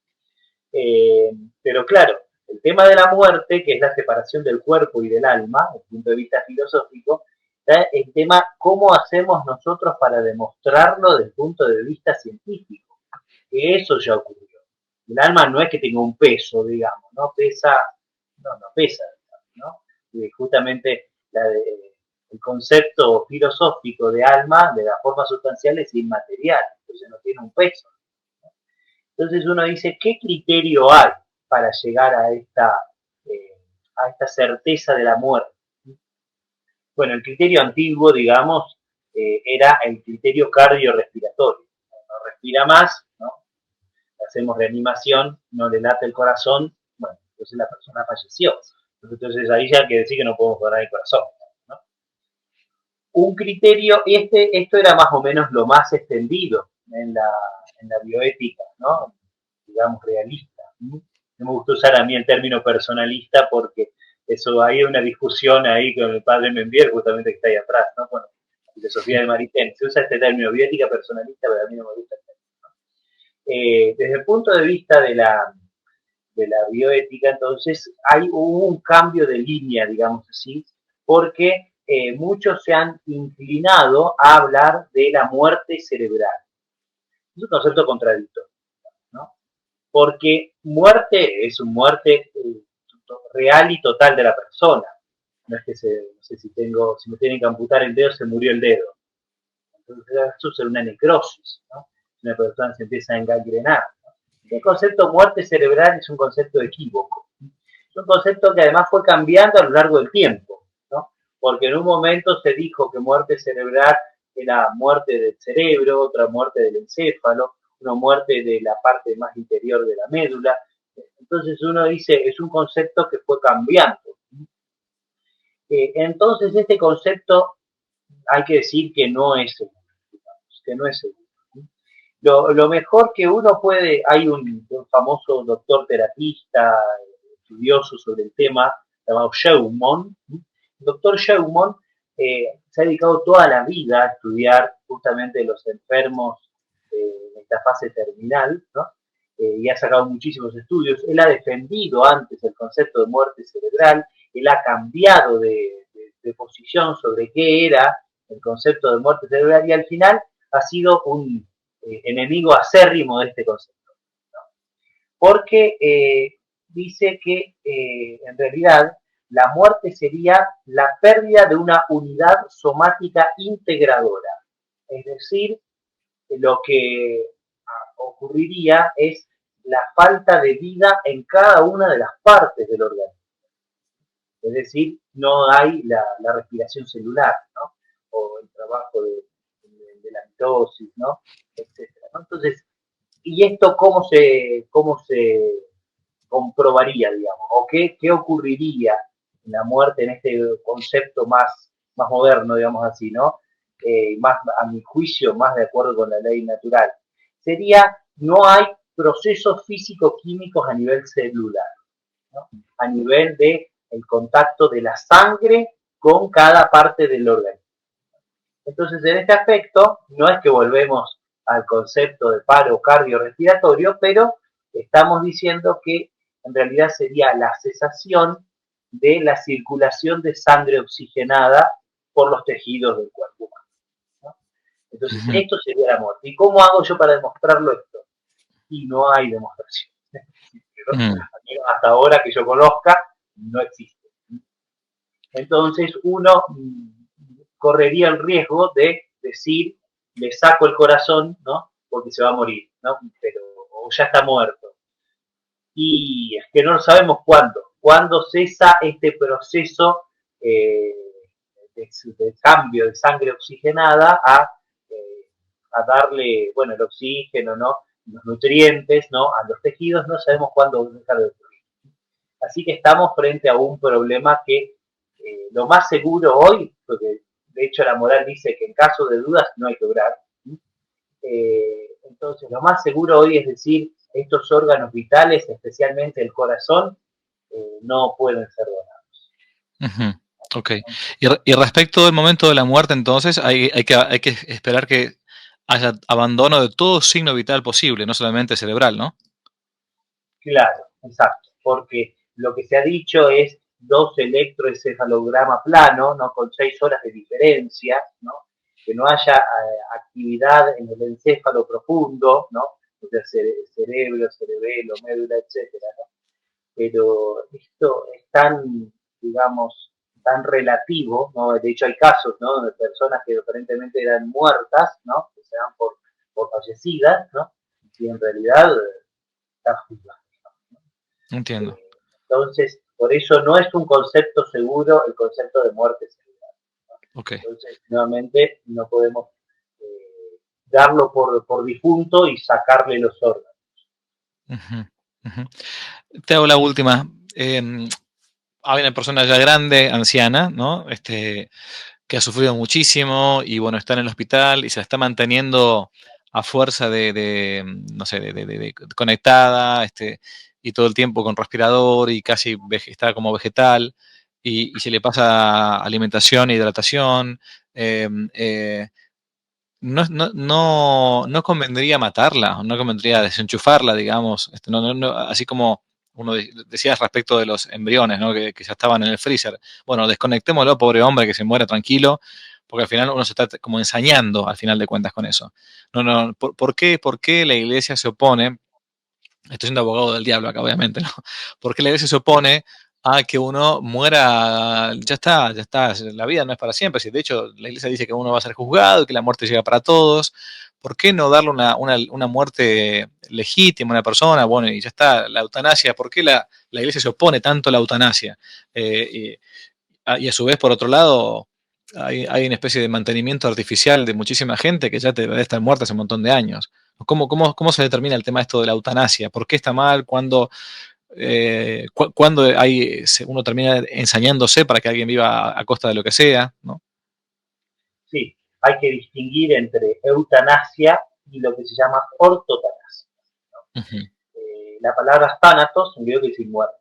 Pero claro, el tema de la muerte, que es la separación del cuerpo y del alma, desde el punto de vista filosófico, está el tema cómo hacemos nosotros para demostrarlo desde el punto de vista científico, que eso ya ocurrió. El alma no es que tenga un peso, digamos, no pesa, no pesa, ¿no? Y justamente el concepto filosófico de alma, de la forma sustancial, es inmaterial, entonces no tiene un peso. Entonces uno dice, ¿qué criterio hay para llegar a esta certeza de la muerte? Bueno, el criterio antiguo, digamos, era el criterio cardiorrespiratorio. No respira más, ¿no? Hacemos reanimación, no le late el corazón, bueno, entonces la persona falleció. Entonces ahí ya hay que decir que no podemos donar el corazón, ¿no? Un criterio, esto era más o menos lo más extendido en la bioética, ¿no? Digamos, realista. No me gusta usar a mí el término personalista porque eso hay una discusión ahí con el padre Membier, justamente que está ahí atrás, ¿no? Bueno, la filosofía de Maritain, se usa este término, bioética personalista, pero a mí no me gusta el término, ¿no? Desde el punto de vista de la bioética, entonces, hubo un cambio de línea, digamos así, porque muchos se han inclinado a hablar de la muerte cerebral. Es un concepto contradictorio, ¿no? Porque muerte es una muerte real y total de la persona. No es que no sé si me tienen que amputar el dedo, se murió el dedo. Entonces eso es una necrosis, ¿no? Una persona se empieza a engangrenar. El concepto muerte cerebral es un concepto equívoco. Es un concepto que además fue cambiando a lo largo del tiempo, ¿no? Porque en un momento se dijo que muerte cerebral era muerte del cerebro, otra muerte del encéfalo, una muerte de la parte más interior de la médula. Entonces uno dice, es un concepto que fue cambiando. Entonces este concepto hay que decir que no es seguro, digamos, que no es seguro. Lo mejor que uno puede, hay un famoso doctor terapista, estudioso sobre el tema, llamado Scheumont. El doctor Scheumont se ha dedicado toda la vida a estudiar justamente los enfermos en esta fase terminal, ¿no? Y ha sacado muchísimos estudios. Él ha defendido antes el concepto de muerte cerebral, él ha cambiado de posición sobre qué era el concepto de muerte cerebral y al final ha sido un enemigo acérrimo de este concepto, ¿no? Porque dice que en realidad la muerte sería la pérdida de una unidad somática integradora, es decir, lo que ocurriría es la falta de vida en cada una de las partes del organismo. Es decir, no hay la respiración celular, ¿no? O el trabajo de la mitosis, ¿no? Etcétera, ¿no? Entonces, ¿y esto cómo se comprobaría, digamos? ¿O ¿qué ocurriría en la muerte en este concepto más moderno, digamos así, ¿no? Más, a mi juicio, más de acuerdo con la ley natural? Sería, no hay procesos físico-químicos a nivel celular, ¿no? A nivel de el contacto de la sangre con cada parte del organismo. Entonces, en este aspecto, no es que volvemos al concepto de paro cardiorrespiratorio, pero estamos diciendo que en realidad sería la cesación de la circulación de sangre oxigenada por los tejidos del cuerpo humano, ¿no? Entonces, Ujú. esto sería la muerte. ¿Y cómo hago yo para demostrarlo esto? Y no hay demostración. Mm. Hasta ahora que yo conozca, no existe. Entonces, uno correría el riesgo de decir, le saco el corazón, ¿no? Porque se va a morir, ¿no? Pero, o ya está muerto. Y es que no sabemos cuándo cesa este proceso eh, de cambio de sangre oxigenada a darle, bueno, el oxígeno, ¿no? Los nutrientes, ¿no? A los tejidos, no sabemos cuándo dejar de ocurrir. Así que estamos frente a un problema que lo más seguro hoy, porque de hecho la moral dice que en caso de dudas no hay que orar, entonces lo más seguro hoy es decir, estos órganos vitales, especialmente el corazón, no pueden ser donados. Ujú. Ok. Y respecto del momento de la muerte, entonces, hay que esperar que haya abandono de todo signo vital posible, no solamente cerebral, ¿no? Claro, exacto, porque lo que se ha dicho es dos electroencefalograma plano, ¿no? Con 6 horas de diferencia, ¿no? Que no haya actividad en el encéfalo profundo, ¿no? O sea, cerebro, cerebelo, médula, etcétera, ¿no? Pero esto es tan, digamos, tan relativo, ¿no? De hecho hay casos, ¿no? De personas que aparentemente eran muertas, ¿no? Que se dan por fallecidas, ¿no? Y en realidad están vivas. Entiendo. Entonces, por eso no es un concepto seguro el concepto de muerte cerebral, ¿no? Ok. Entonces, nuevamente, no podemos darlo por difunto y sacarle los órganos. Ujú, ujú. Te hago la última. Hay una persona ya grande, anciana, ¿no? Que ha sufrido muchísimo y bueno, está en el hospital y se la está manteniendo a fuerza no sé, de conectada, y todo el tiempo con respirador y casi está como vegetal y se le pasa alimentación e hidratación. eh, eh, no convendría matarla, no convendría desenchufarla, digamos, así como uno decía respecto de los embriones, ¿no? Que ya estaban en el freezer. Bueno, desconectémoslo, pobre hombre, que se muera tranquilo, porque al final uno se está como ensañando, al final de cuentas, con eso. No, por qué la iglesia se opone? Estoy siendo abogado del diablo acá, obviamente, ¿no? ¿Por qué la iglesia se opone a que uno muera? Ya está, la vida no es para siempre. Si de hecho la iglesia dice que uno va a ser juzgado y que la muerte llega para todos, ¿por qué no darle una muerte legítima a una persona? Bueno, y ya está, la eutanasia, ¿por qué la iglesia se opone tanto a la eutanasia? Y a su vez, por otro lado, hay una especie de mantenimiento artificial de muchísima gente que ya debe estar muerta hace un montón de años. ¿Cómo se determina el tema esto de la eutanasia? ¿Por qué está mal? ¿Cuándo uno termina ensañándose para que alguien viva a costa de lo que sea? ¿No? Sí, hay que distinguir entre eutanasia y lo que se llama ortotanasia, ¿no? Ujú. La palabra thanatos en griego quiere decir muerte,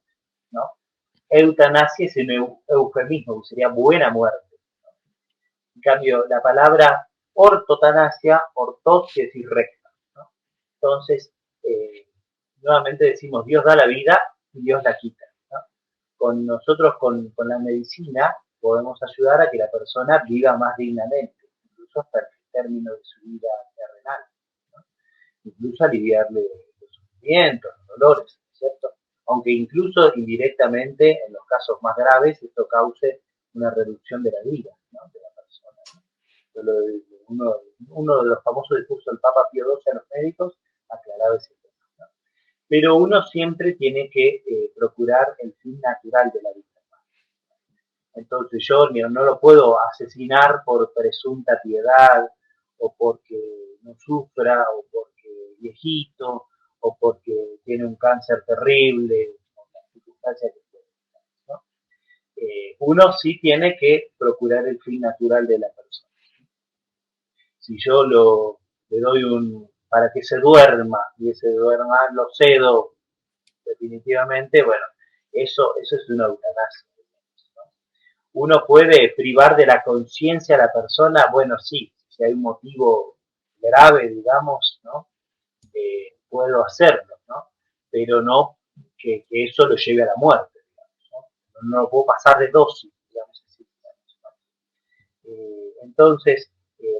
¿no? Eutanasia es un eufemismo, sería buena muerte. En cambio, la palabra ortotanasia, ortos quiere decir recta, ¿no? Entonces, eh, nuevamente decimos, Dios da la vida y Dios la quita, ¿no? Con nosotros, con la medicina, podemos ayudar a que la persona viva más dignamente, incluso hasta el término de su vida terrenal, ¿no? Incluso aliviarle los sufrimientos, los dolores, ¿cierto? Aunque incluso indirectamente, en los casos más graves, esto cause una reducción de la vida, ¿no? De la persona, ¿no? Uno de los famosos discursos del Papa Pío XII a los médicos aclaraba ese tema, ¿no? Pero uno siempre tiene que procurar el fin natural de la vida. Entonces yo no lo puedo asesinar por presunta piedad o porque no sufra o porque es viejito o porque tiene un cáncer terrible o la circunstancia que sea. uno sí tiene que procurar el fin natural de la persona. Si yo le doy para que se duerma y ese duerma lo cedo definitivamente, bueno, eso es una eutanasia. Uno puede privar de la conciencia a la persona, bueno, sí, si hay un motivo grave, digamos, ¿no? Puedo hacerlo, ¿no? Pero no que eso lo lleve a la muerte, digamos, ¿no? No puedo pasar de dosis, digamos así. Entonces,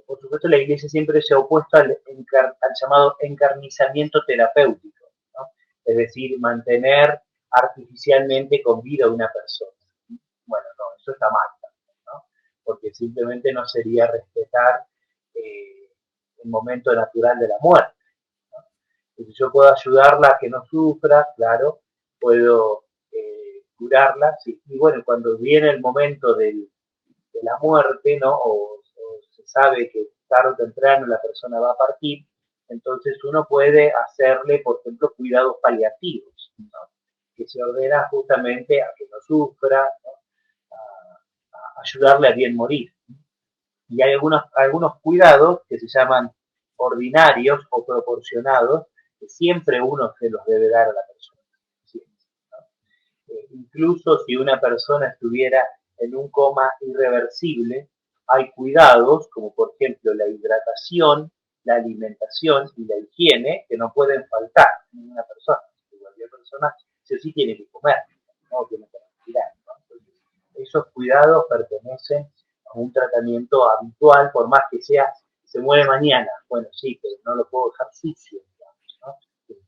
por supuesto, la Iglesia siempre se ha opuesto al llamado encarnizamiento terapéutico, ¿no? Es decir, mantener artificialmente con vida a una persona. Bueno, no, eso está mal, ¿no? Porque simplemente no sería respetar el momento natural de la muerte, ¿no? Entonces yo puedo ayudarla a que no sufra, claro, puedo curarla, sí. Y bueno, cuando viene el momento de la muerte, ¿no? O se sabe que tarde o temprano la persona va a partir, entonces uno puede hacerle, por ejemplo, cuidados paliativos, ¿no? Que se ordena justamente a que no sufra, ¿no? A ayudarle a bien morir. Y hay algunos cuidados que se llaman ordinarios o proporcionados, que siempre uno se los debe dar a la persona. Siempre, ¿no? Incluso si una persona estuviera en un coma irreversible, hay cuidados, como por ejemplo la hidratación, la alimentación y la higiene, que no pueden faltar en una persona. Cualquier persona sí tiene que comer, no tiene que respirar, ¿no? Entonces, esos cuidados pertenecen a un tratamiento habitual, por más que se muere mañana. Bueno, sí, pero no lo puedo dejar sucio, digamos, ¿no?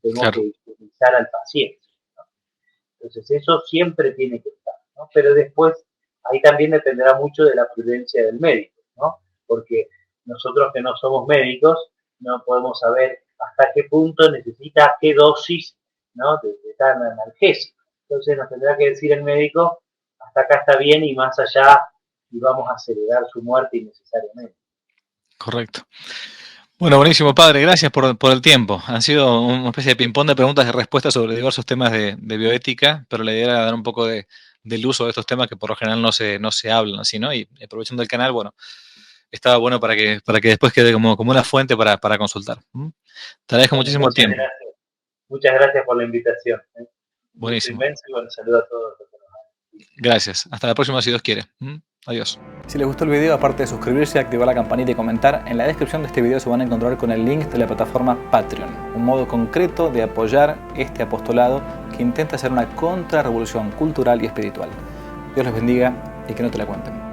Tengo Claro. que utilizar al paciente, ¿no? Entonces, eso siempre tiene que estar, ¿no? Pero después, ahí también dependerá mucho de la prudencia del médico, ¿no? Porque nosotros que no somos médicos, no podemos saber hasta qué punto necesita qué dosis, ¿no? de tal analgésico. Entonces nos tendrá que decir el médico, hasta acá está bien y más allá, y vamos a acelerar su muerte innecesariamente. Correcto. Bueno, buenísimo, padre. Gracias por el tiempo. Han sido una especie de ping-pong de preguntas y respuestas sobre diversos temas de bioética, pero la idea era dar un poco del uso de estos temas que por lo general no se hablan así, ¿no? Y aprovechando el canal, bueno, estaba bueno para que después quede como una fuente para consultar. ¿Mm? Te agradezco Bueno, muchísimo el tiempo. muchas gracias por la invitación. Un gusto Buenísimo. inmenso y bueno, saludo a todos. Gracias. Hasta la próxima si Dios quiere. ¿Mm? Adiós. Si les gustó el video, aparte de suscribirse, activar la campanita y comentar, en la descripción de este video se van a encontrar con el link de la plataforma Patreon, un modo concreto de apoyar este apostolado que intenta hacer una contrarrevolución cultural y espiritual. Dios les bendiga y que no te la cuenten.